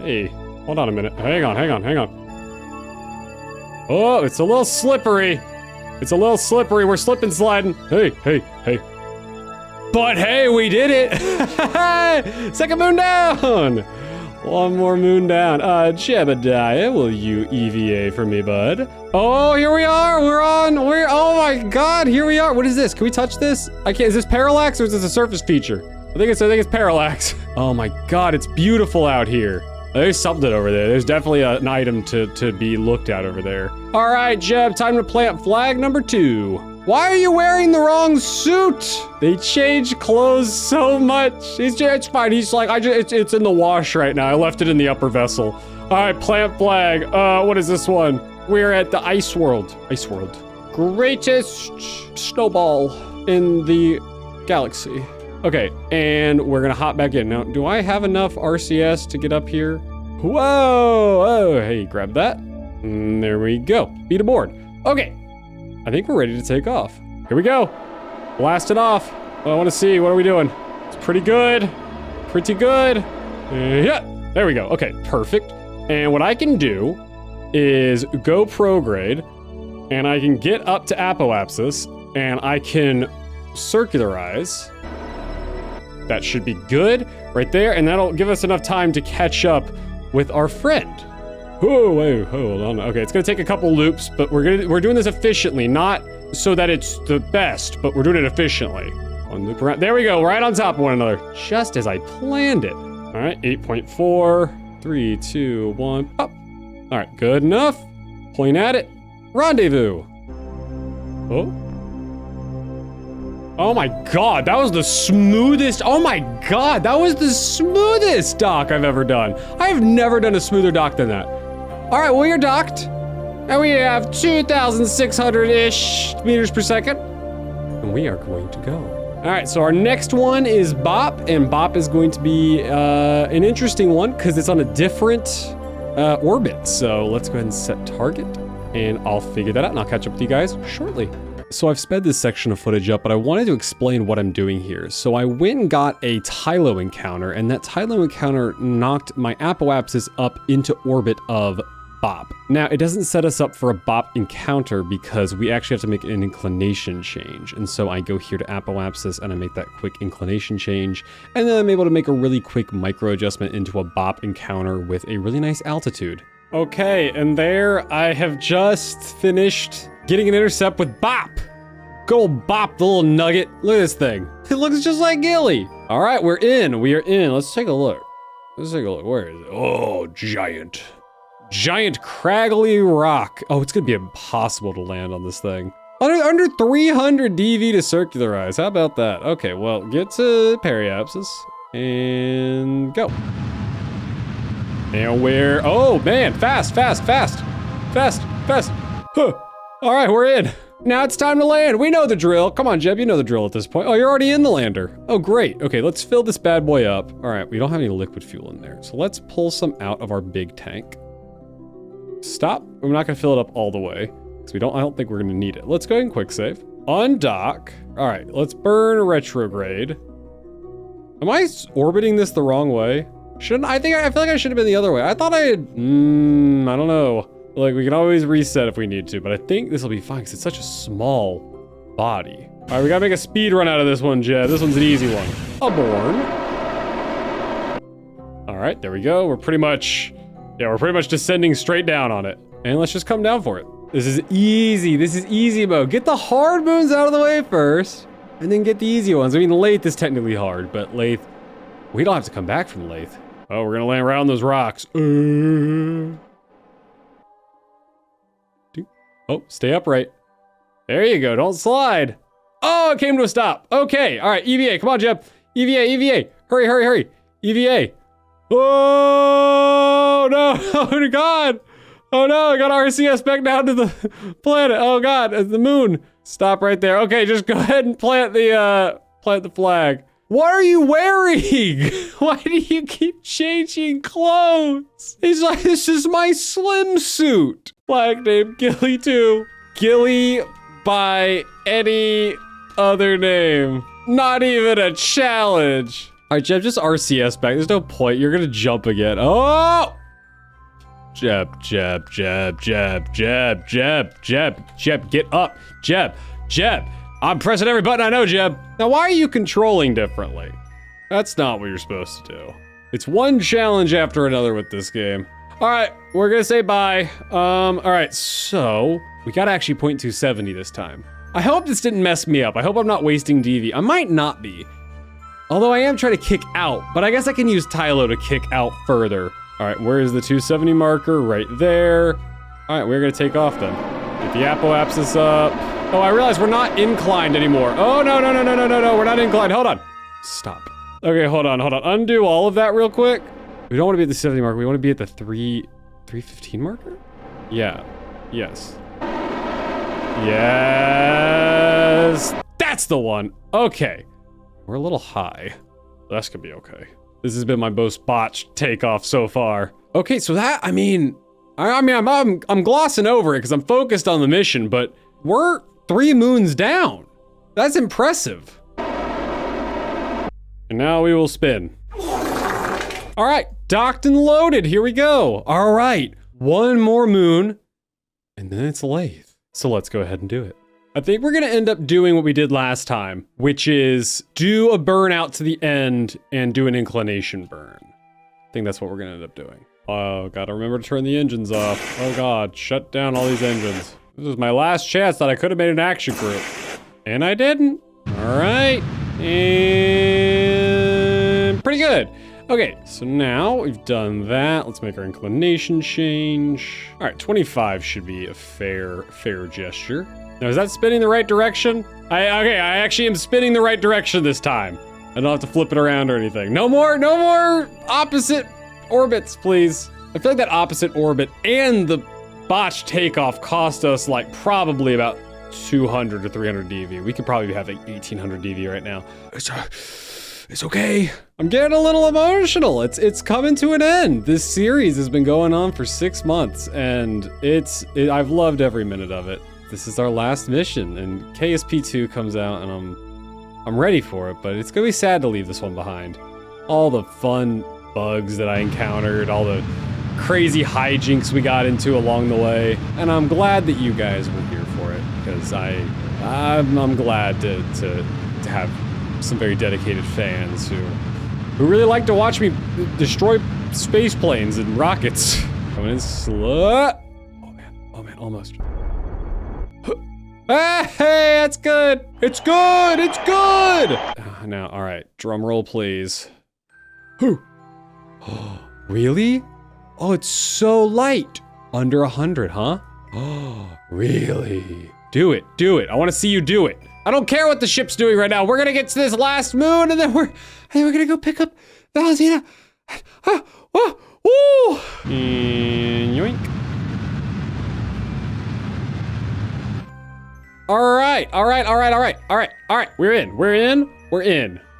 [SPEAKER 4] hey, hold on a minute. Hang on. Oh, it's a little slippery. We're slip and sliding. Hey. But hey, we did it. Second moon down. One more moon down. Jebediah, will you EVA for me, bud? Oh, here we are. Oh my God, here we are. What is this? Can we touch this? I can't. Is this parallax or is this a surface feature? I think it's parallax. Oh my God, it's beautiful out here. There's something over there. There's definitely an item to be looked at over there. All right, Jeb, time to plant flag number 2. Why are you wearing the wrong suit? They change clothes so much. It's fine. He's like, it's in the wash right now. I left it in the upper vessel. All right, plant flag. What is this one? We're at the Ice World. Greatest snowball in the galaxy. Okay, and we're gonna hop back in. Now, do I have enough RCS to get up here? Whoa! Oh, hey, grab that. And there we go. Beat aboard. Okay, I think we're ready to take off. Here we go. Blast it off. I want to see. What are we doing? It's pretty good. Yeah, there we go. Okay, perfect. And what I can do is go prograde, and I can get up to apoapsis, and I can circularize. That should be good right there, and that'll give us enough time to catch up with our friend. Oh, wait, hold on. Okay, it's gonna take a couple loops, but we're doing this efficiently, not so that it's the best, but we're doing it efficiently. One loop around. There we go, right on top of one another, just as I planned it. All right, 8.4, 3, 2, 1, up. All right, good enough. Point at it. Rendezvous. Oh. Oh my God, that was the smoothest. Oh my God, that was the smoothest dock I've ever done. I have never done a smoother dock than that. All right, well, you're docked. And we have 2,600-ish meters per second. And we are going to go. All right, so our next one is Bop, and Bop is going to be an interesting one because it's on a different orbit. So let's go ahead and set target, and I'll figure that out, and I'll catch up with you guys shortly. So I've sped this section of footage up, but I wanted to explain what I'm doing here. So I went and got a Tylo encounter, and that Tylo encounter knocked my apoapsis up into orbit of Bop. Now, it doesn't set us up for a Bop encounter because we actually have to make an inclination change. And so I go here to apoapsis and I make that quick inclination change. And then I'm able to make a really quick micro adjustment into a Bop encounter with a really nice altitude. Okay, and there I have just finished getting an intercept with Bop. Good old Bop, the little nugget. Look at this thing. It looks just like Gilly. All right, we're in. We are in. Let's take a look. Let's take a look. Where is it? Oh, giant craggly rock. Oh, it's gonna be impossible to land on this thing. Under 300 DV to circularize. How about that? Okay, well, get to periapsis and go. And we're, oh man, fast. Huh. All right, we're in. Now it's time to land. We know the drill. Come on, Jeb, you know the drill at this point. Oh, you're already in the lander. Oh, great. Okay, let's fill this bad boy up. All right, we don't have any liquid fuel in there. So let's pull some out of our big tank. Stop. I'm not gonna fill it up all the way because I don't think we're gonna need it. Let's go ahead and quick save. Undock. All right, let's burn retrograde. Am I orbiting this the wrong way? Shouldn't I feel like I should have been the other way. I thought I had, I don't know. Like, we can always reset if we need to, but I think this will be fine because it's such a small body. All right, we gotta make a speed run out of this one, Jeb. This one's an easy one. Aborn. All right, there we go. We're pretty much descending straight down on it. And let's just come down for it. This is easy. This is easy mode. Get the hard moons out of the way first, and then get the easy ones. I mean, Lathe is technically hard, but Lathe, we don't have to come back from Lathe. Oh, we're gonna land around those rocks. Oh, stay upright. There you go, don't slide. Oh, it came to a stop. Okay, all right, EVA, come on, Jeb. EVA, hurry. EVA. Oh, no, oh God. Oh no, I got RCS back down to the planet. Oh God, it's the moon. Stop right there. Okay, just go ahead and plant the flag. What are you wearing? Why do you keep changing clothes? He's like, this is my swimsuit. Flag name Gilly 2. Gilly by any other name. Not even a challenge. All right, Jeb, just RCS back. There's no point. You're gonna jump again. Oh! Jeb, get up. Jeb. I'm pressing every button I know, Jeb. Now, why are you controlling differently? That's not what you're supposed to do. It's one challenge after another with this game. All right, we're gonna say bye. All right, so we gotta actually point 270 this time. I hope this didn't mess me up. I hope I'm not wasting DV. I might not be. Although I am trying to kick out, but I guess I can use Tylo to kick out further. All right, where is the 270 marker? Right there. All right, we're gonna take off then. Get the apoapsis up. Oh, I realize we're not inclined anymore. Oh, no, we're not inclined. Hold on. Stop. Okay, hold on. Undo all of that real quick. We don't want to be at the 70 marker. We want to be at the 315 marker? Yeah. Yes. That's the one. Okay. We're a little high. That's gonna be okay. This has been my most botched takeoff so far. Okay, so that, I'm glossing over it because I'm focused on the mission, but we're 3 moons down. That's impressive. And now we will spin. All right, docked and loaded. Here we go. All right, one more moon, and then it's lathe. So let's go ahead and do it. I think we're gonna end up doing what we did last time, which is do a burn out to the end and do an inclination burn. I think that's what we're gonna end up doing. Oh, gotta remember to turn the engines off. Oh God, shut down all these engines. This is my last chance that I could have made an action group. And I didn't. All right, and pretty good. Okay, so now we've done that. Let's make our inclination change. All right, 25 should be a fair gesture. Now, is that spinning the right direction? I actually am spinning the right direction this time. I don't have to flip it around or anything. No more opposite orbits, please. I feel like that opposite orbit and the botched takeoff cost us like probably about 200 or 300 DV. We could probably have like 1800 DV right now. It's okay. I'm getting a little emotional. It's coming to an end. This series has been going on for 6 months, and I've loved every minute of it. This is our last mission, and KSP2 comes out, and I'm ready for it, but it's gonna be sad to leave this one behind. All the fun bugs that I encountered, all the crazy hijinks we got into along the way, and I'm glad that you guys were here for it, because I'm glad to have some very dedicated fans who really like to watch me destroy space planes and rockets. Coming in slow. Oh man, almost. Hey, that's good. It's good. Now, all right, drum roll, please. Whew. Really? Oh, it's so light. Under 100, huh? Oh, really? Do it. I want to see you do it. I don't care what the ship's doing right now. We're gonna get to this last moon, and then we're gonna go pick up Valentina. Woo! And yoink. All right. We're in.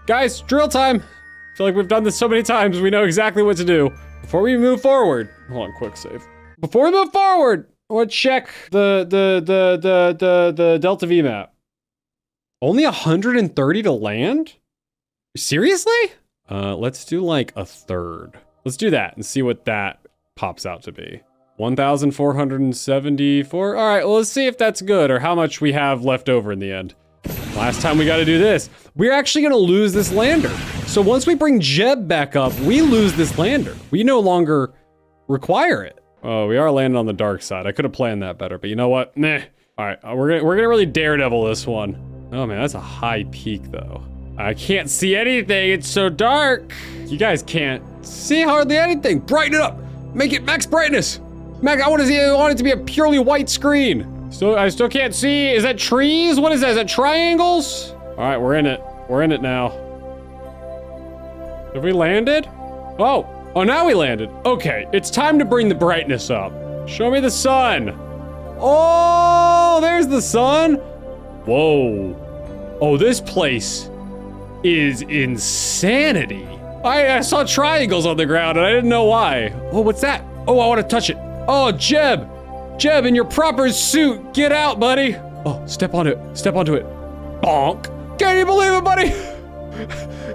[SPEAKER 4] Guys, drill time. I feel like we've done this so many times. We know exactly what to do. Before we move forward, hold on, quick save. Before we move forward, I want to check the Delta V map. Only 130 to land? Seriously? Let's do like a third. Let's do that and see what that pops out to be. 1,474. All right, well, let's see if that's good or how much we have left over in the end. Last time we got to do this. We're actually going to lose this lander. So once we bring Jeb back up, we lose this lander. We no longer require it. Oh, we are landing on the dark side. I could have planned that better, but you know what? Meh. All right, we're gonna really daredevil this one. Oh man, that's a high peak though. I can't see anything. It's so dark. You guys can't see hardly anything. Brighten it up. Make it max brightness. Max, I want it to be a purely white screen. I still can't see. Is that trees? What is that? Is that triangles? All right, we're in it. We're in it now. Have we landed? Oh, now we landed. Okay, it's time to bring the brightness up. Show me the sun. Oh, there's the sun. Whoa. Oh, this place is insanity. I saw triangles on the ground and I didn't know why. Oh, what's that? Oh, I want to touch it. Oh, Jeb, in your proper suit. Get out, buddy. Oh, step onto it. Bonk. Can you believe it, buddy?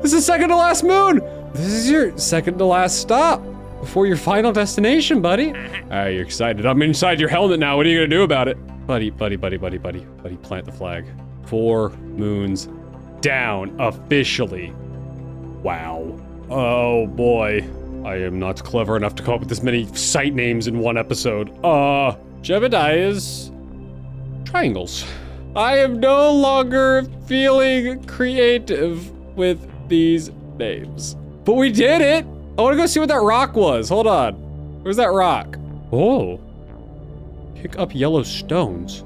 [SPEAKER 4] This is second to last moon. This is your second to last stop before your final destination, buddy. All right, you're excited. I'm inside your helmet now. What are you gonna do about it? Buddy, plant the flag. 4 moons down, officially. Wow. Oh boy. I am not clever enough to come up with this many site names in one episode. Jebediah's triangles. I am no longer feeling creative with these names. But we did it! I wanna go see what that rock was. Hold on. Where's that rock? Oh. Pick up yellow stones.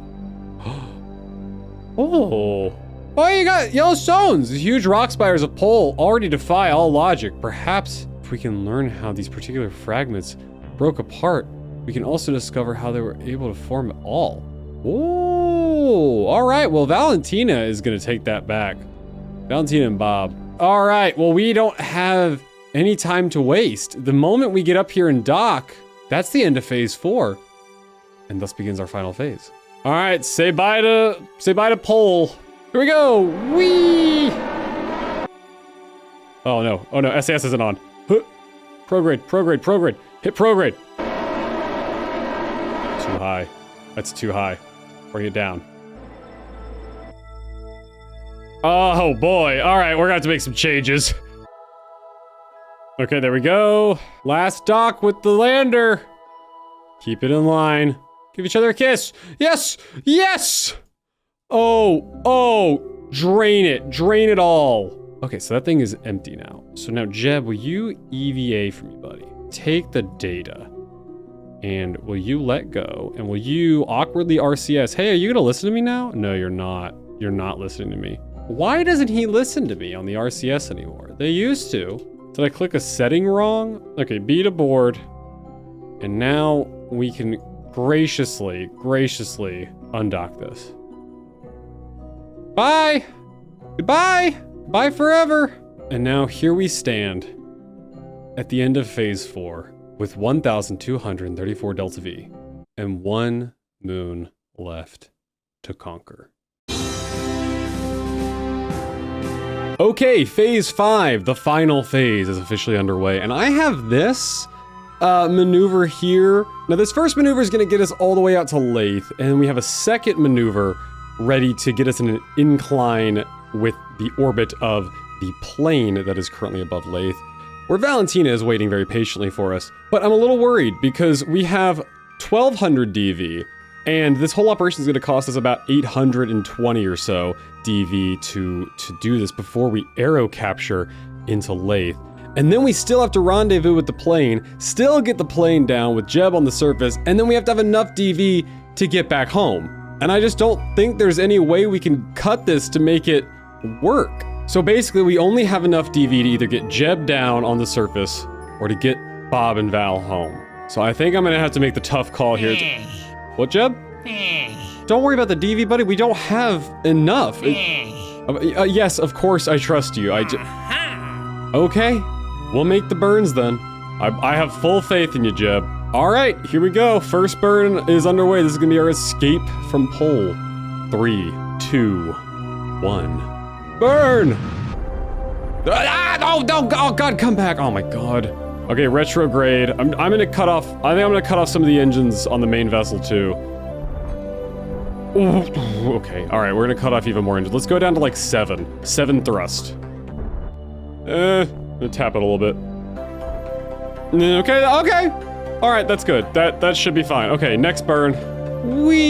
[SPEAKER 4] Oh, you got yellow stones! These huge rock spires of pole already defy all logic. Perhaps if we can learn how these particular fragments broke apart, we can also discover how they were able to form at all. Oh, all right. Well, Valentina is gonna take that back. Valentina and Bob. All right, well, we don't have any time to waste. The moment we get up here and dock, that's the end of phase 4. And thus begins our final phase. All right, say bye to pole. Here we go, whee! Oh no, SAS isn't on. Huh. Prograde, prograde, prograde. Hit prograde. Too high. That's too high. Bring it down. Oh boy. All right, we're gonna have to make some changes. Okay, there we go. Last dock with the lander. Keep it in line. Give each other a kiss. Yes! Yes! Oh, drain it all. Okay, so that thing is empty now. So now, Jeb, will you EVA for me, buddy? Take the data. And will you let go? And will you awkwardly RCS? Hey, are you gonna listen to me now? No, you're not. You're not listening to me. Why doesn't he listen to me on the RCS anymore? They used to. Did I click a setting wrong? Okay, B to board. And now we can graciously undock this. Bye! Goodbye! Bye forever! And now here we stand at the end of phase 4 with 1,234 Delta V and 1 moon left to conquer. Okay, phase 5, the final phase is officially underway, and I have this maneuver here. Now this first maneuver is gonna get us all the way out to Lathe, and we have a second maneuver ready to get us in an incline with the orbit of the plane that is currently above Lathe, where Valentina is waiting very patiently for us. But I'm a little worried because we have 1200 DV, and this whole operation is going to cost us about 820 or so DV to do this before we aero capture into Lathe. And then we still have to rendezvous with the plane, still get the plane down with Jeb on the surface, and then we have to have enough DV to get back home. And I just don't think there's any way we can cut this to make it work. So basically, we only have enough DV to either get Jeb down on the surface or to get Bob and Val home. So I think I'm gonna have to make the tough call here. What, Jeb? Don't worry about the DV, buddy. We don't have enough. Yes, of course, I trust you. Okay, we'll make the burns then. I have full faith in you, Jeb. All right, here we go. First burn is underway. This is gonna be our escape from pole. 3, 2, 1. Burn! Oh, no, oh God, come back. Oh my God. Okay, retrograde. I'm gonna cut off, I think I'm gonna cut off some of the engines on the main vessel too. Ooh, okay, all right, we're gonna cut off even more engines. Let's go down to like 7 thrust. Gonna tap it a little bit. Okay. All right, that's good. That should be fine. Okay, next burn. Whee!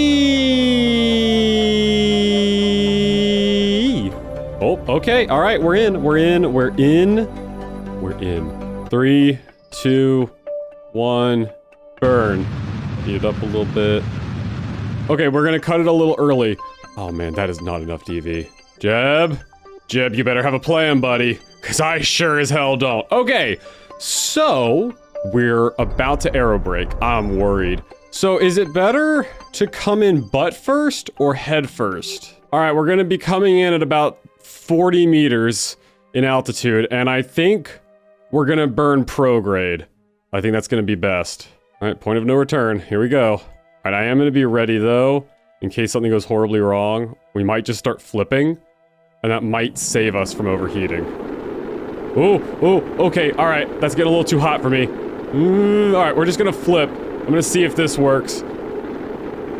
[SPEAKER 4] Oh, okay. All right, we're in. 3, 2, 1, burn. Speed it up a little bit. Okay, we're gonna cut it a little early. Oh man, that is not enough DV. Jeb, you better have a plan, buddy, because I sure as hell don't. Okay, so we're about to aerobrake. I'm worried. So is it better to come in butt first or head first? All right, we're gonna be coming in at about 40 meters in altitude, and I think we're gonna burn prograde. I think that's gonna be best. All right, point of no return. Here we go. All right, I am gonna be ready though, in case something goes horribly wrong. We might just start flipping, and that might save us from overheating. Oh, okay, all right. That's getting a little too hot for me. All right, we're just gonna flip. I'm gonna see if this works.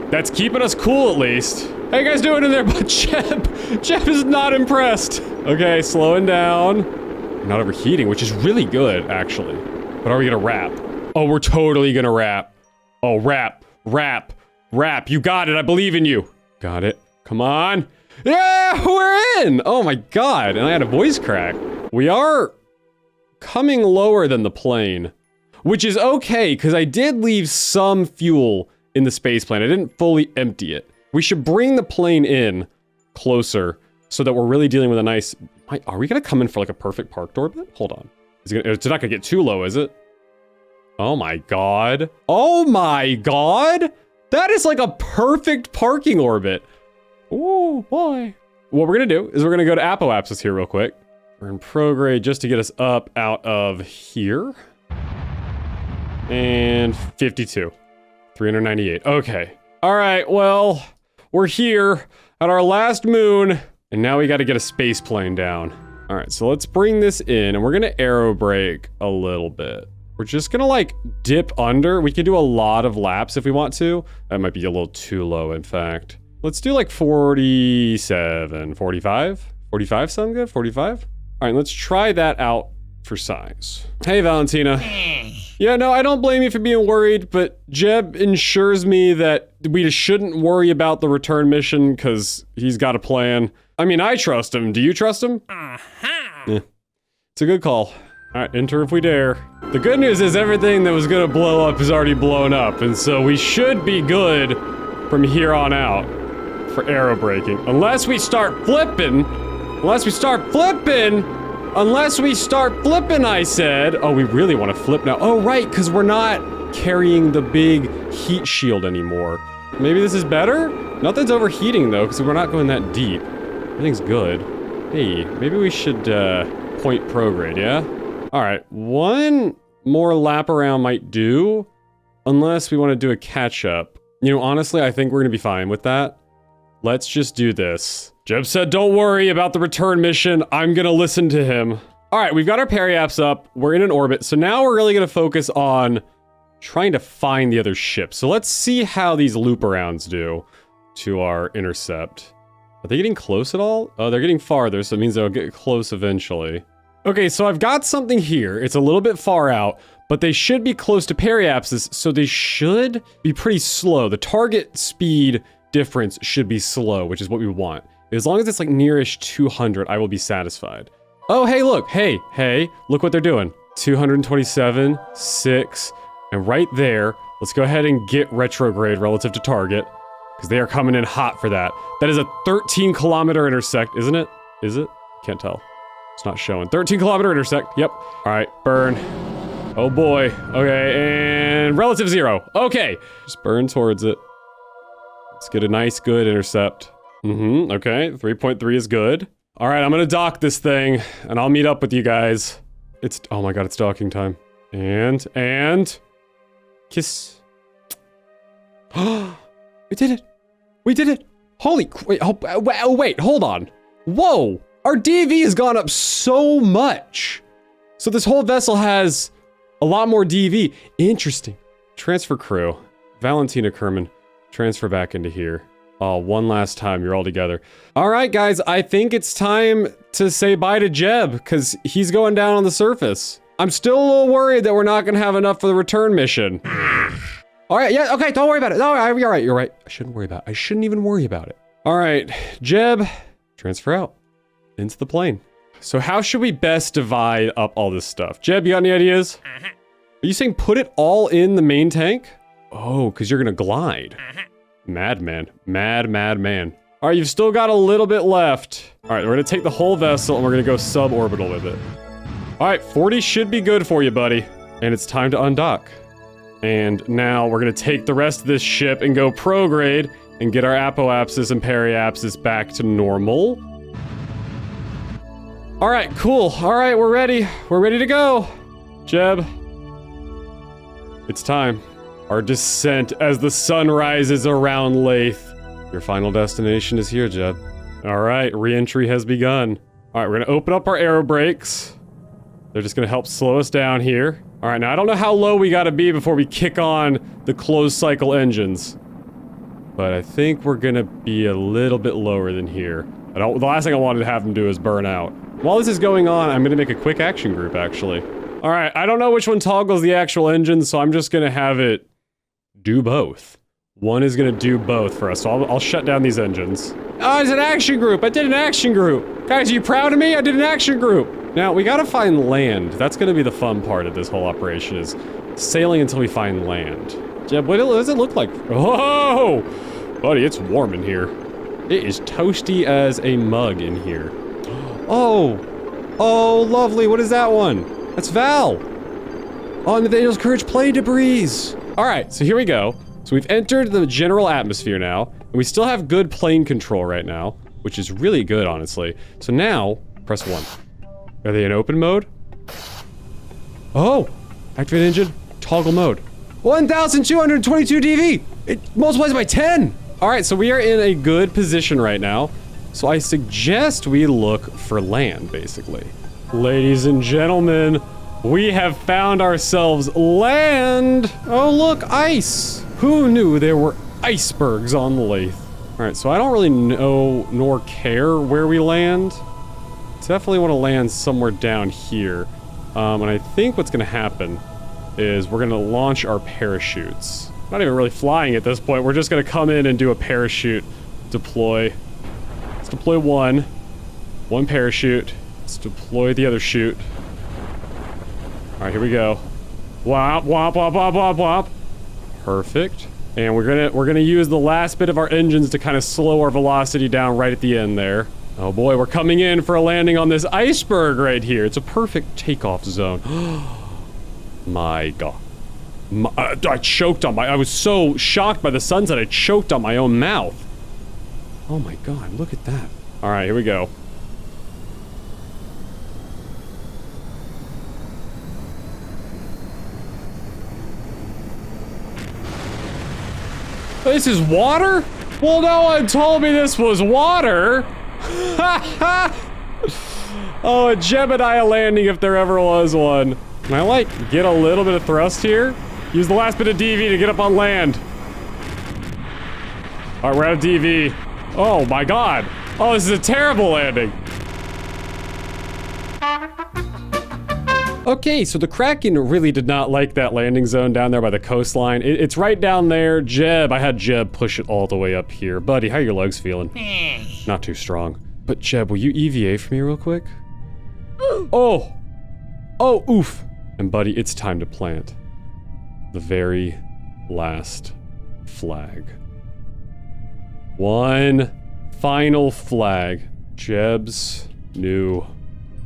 [SPEAKER 4] That's keeping us cool at least. How you guys doing in there? But Jeb is not impressed. Okay, slowing down. Not overheating, which is really good, actually. But are we gonna wrap? Oh, we're totally gonna wrap. Oh, wrap. You got it, I believe in you. Got it, come on. Yeah, we're in! Oh my God, and I had a voice crack. We are coming lower than the plane, which is okay, because I did leave some fuel in the space plane. I didn't fully empty it. We should bring the plane in closer so that we're really dealing with a nice... Are we gonna come in for like a perfect parked orbit? Hold on. It's not gonna get too low, is it? Oh my God. Oh my God! That is like a perfect parking orbit. Oh boy. What we're gonna do is we're gonna go to apoapsis here real quick. We're in prograde just to get us up out of here. And 52. 398. Okay. All right, well, we're here at our last moon, and now we gotta get a space plane down. All right, so let's bring this in, and we're gonna aerobrake a little bit. We're just gonna like dip under. We can do a lot of laps if we want to. That might be a little too low, in fact. Let's do like 47, 45? 45 sound good? 45? All right, let's try that out for size. Hey, Valentina. Yeah, no, I don't blame you for being worried, but Jeb ensures me that we just shouldn't worry about the return mission because he's got a plan. I mean, I trust him. Do you trust him? Yeah. It's a good call. All right, enter if we dare. The good news is everything that was gonna blow up is already blown up, and so we should be good from here on out for aerobraking. Unless we start flipping, I said. Oh, we really want to flip now. Oh, right, because we're not carrying the big heat shield anymore. Maybe this is better? Nothing's overheating, though, because we're not going that deep. Everything's good. Hey, maybe we should, point prograde, yeah? All right, one more lap around might do, unless we want to do a catch-up. You know, honestly, I think we're going to be fine with that. Let's just do this. Jeb said, don't worry about the return mission. I'm going to listen to him. All right, we've got our periaps up. We're in an orbit. So now we're really going to focus on trying to find the other ship. So let's see how these loop arounds do to our intercept. Are they getting close at all? Oh, they're getting farther, so it means they'll get close eventually. Okay, so I've got something here. It's a little bit far out, but they should be close to periapses, so they should be pretty slow. The target speed difference should be slow, which is what we want. As long as it's like nearish 200, I will be satisfied. Oh, hey, look. Hey, look what they're doing. 227, 6, and right there, let's go ahead and get retrograde relative to target, because they are coming in hot for that. That is a 13-kilometer intersect, isn't it? Is it? Can't tell. It's not showing. 13-kilometer intersect. Yep. All right, burn. Oh boy. Okay, and relative 0. Okay. Just burn towards it. Let's get a nice, good intercept. Okay. 3.3 is good. All right, I'm gonna dock this thing, and I'll meet up with you guys. Oh my god, it's docking time. And... kiss. We did it. We did it. Holy... Wait, wait, hold on. Whoa. Our DV has gone up so much. So this whole vessel has a lot more DV. Interesting. Transfer crew. Valentina Kerman. Transfer back into here. Oh, one last time. You're all together. All right, guys. I think it's time to say bye to Jeb, because he's going down on the surface. I'm still a little worried that we're not going to have enough for the return mission. All right. Yeah. Okay. Don't worry about it. No, you're right. You're right. I shouldn't worry about it. I shouldn't even worry about it. All right. Jeb, transfer out into the plane. So how should we best divide up all this stuff? Jeb, you got any ideas? Are you saying put it all in the main tank? Oh, because you're going to glide. Madman. Mad man. All right, you've still got a little bit left. All right, we're going to take the whole vessel and we're going to go suborbital with it. All right, 40 should be good for you, buddy. And it's time to undock. And now we're going to take the rest of this ship and go prograde and get our apoapsis and periapsis back to normal. All right, cool. All right, we're ready. We're ready to go. Jeb. It's time. Our descent as the sun rises around Lathe. Your final destination is here, Jeb. All right, re-entry has begun. All right, we're gonna open up our aerobrakes. They're just gonna help slow us down here. All right, now I don't know how low we gotta be before we kick on the closed cycle engines. But I think we're gonna be a little bit lower than here. The last thing I wanted to have them do is burn out. While this is going on, I'm gonna make a quick action group, actually. All right, I don't know which one toggles the actual engine, so I'm just gonna have it do both. One is gonna do both for us, so I'll shut down these engines. Oh, it's an action group! I did an action group! Guys, are you proud of me? I did an action group! Now, we gotta find land. That's gonna be the fun part of this whole operation, is sailing until we find land. Jeb, what does it look like? Oh! Buddy, it's warm in here. It is toasty as a mug in here. Oh! Oh, lovely, what is that one? That's Val! Oh, Nathaniel's Courage plane debris! Alright, so here we go. So we've entered the general atmosphere now, and we still have good plane control right now, which is really good, honestly. So now, press 1. Are they in open mode? Oh! Activate engine, toggle mode. 1,222 DV! It multiplies by 10! Alright, so we are in a good position right now. So I suggest we look for land, basically. Ladies and gentlemen, We have found ourselves land. Oh, look, ice. Who knew there were icebergs on the Lathe? All right, so I don't really know nor care where we land. Definitely want to land somewhere down here. And I think what's going to happen is we're going to launch our parachutes. Not even really flying at this point. We're just going to come in and do a parachute deploy. Let's deploy one parachute. Let's deploy the other chute. All right, here we go. Wop, wop, wop, wop, wop, wop. Perfect. And we're gonna use the last bit of our engines to kind of slow our velocity down right at the end there. Oh boy, we're coming in for a landing on this iceberg right here. It's a perfect takeoff zone. My God. I choked on I was so shocked by the sunset, I choked on my own mouth. Oh my God, look at that. All right, here we go. This is water? Well, no one told me this was water. Oh, a Jebediah landing if there ever was one. Can I, like, get a little bit of thrust here? Use the last bit of DV to get up on land. All right, we're out of DV. Oh, my God. Oh, this is a terrible landing. Okay, so the Kraken really did not like that landing zone down there by the coastline. It's right down there. Jeb, I had Jeb push it all the way up here. Buddy, how are your legs feeling? Not too strong. But Jeb, will you EVA for me real quick? Oh! Oh, oof! And buddy, it's time to plant the very last flag. One final flag. Jeb's new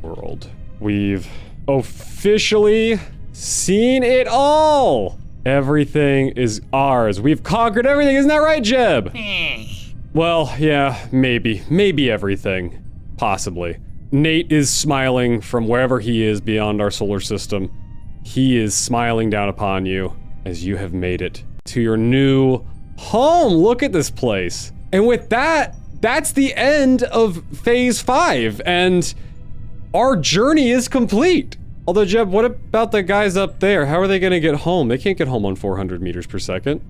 [SPEAKER 4] world. We've officially seen it all! Everything is ours. We've conquered everything, isn't that right, Jeb? Well, yeah, maybe. Maybe everything. Possibly. Nate is smiling from wherever he is beyond our solar system. He is smiling down upon you as you have made it to your new home. Look at this place. And with that, that's the end of Phase 5, and our journey is complete. Although, Jeb, what about the guys up there? How are they gonna get home? They can't get home on 400 meters per second.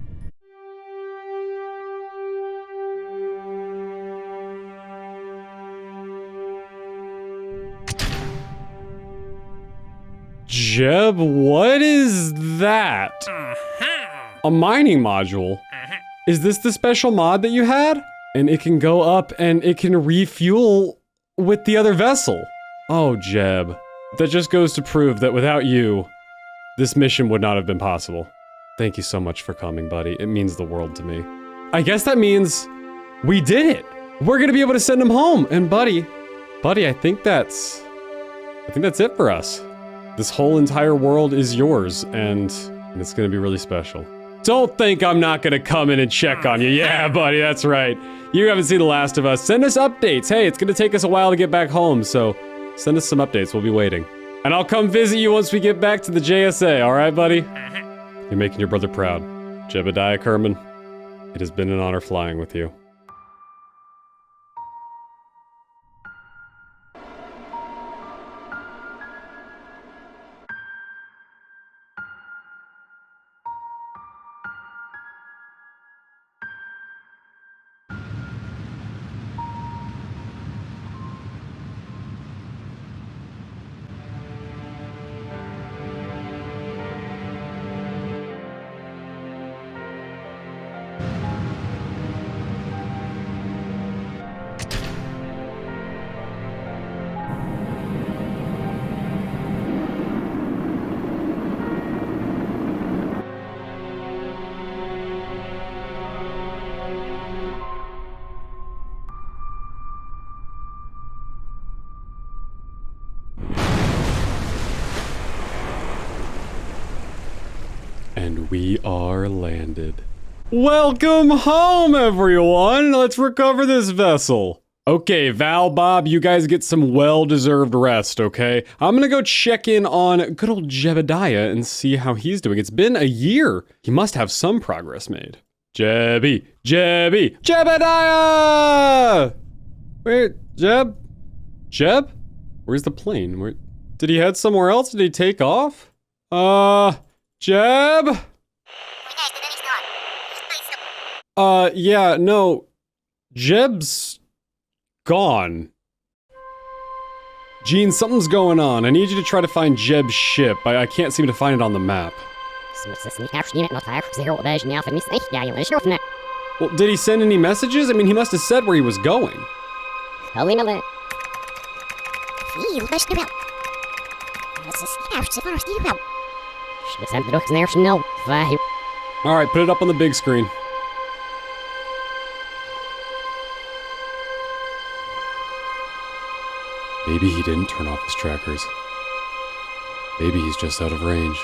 [SPEAKER 4] Jeb, what is that? A mining module? Is this the special mod that you had? And it can go up and it can refuel with the other vessel. Oh, Jeb. That just goes to prove that without you, this mission would not have been possible. Thank you so much for coming, buddy. It means the world to me. I guess that means we did it. We're gonna be able to send him home. And buddy, I think that's it for us. This whole entire world is yours, and it's gonna be really special. Don't think I'm not gonna come in and check on you. Yeah, buddy, that's right. You haven't seen The Last of Us. Send us updates. Hey, it's gonna take us a while to get back home, so send us some updates. We'll be waiting. And I'll come visit you once we get back to the JSA, all right, buddy? You're making your brother proud. Jebediah Kerman, it has been an honor flying with you. And we are landed. Welcome home, everyone! Let's recover this vessel. Okay, Val, Bob, you guys get some well-deserved rest, okay? I'm gonna go check in on good old Jebediah and see how he's doing. It's been a year. He must have some progress made. Jebediah! Wait, Jeb? Where's the plane? Did he head somewhere else? Did he take off? Jeb? Yeah, no. Jeb's gone. Gene, something's going on. I need you to try to find Jeb's ship. I can't seem to find it on the map. Well, did he send any messages? I mean, he must have said where he was going. Alright, put it up on the big screen. Maybe he didn't turn off his trackers. Maybe he's just out of range.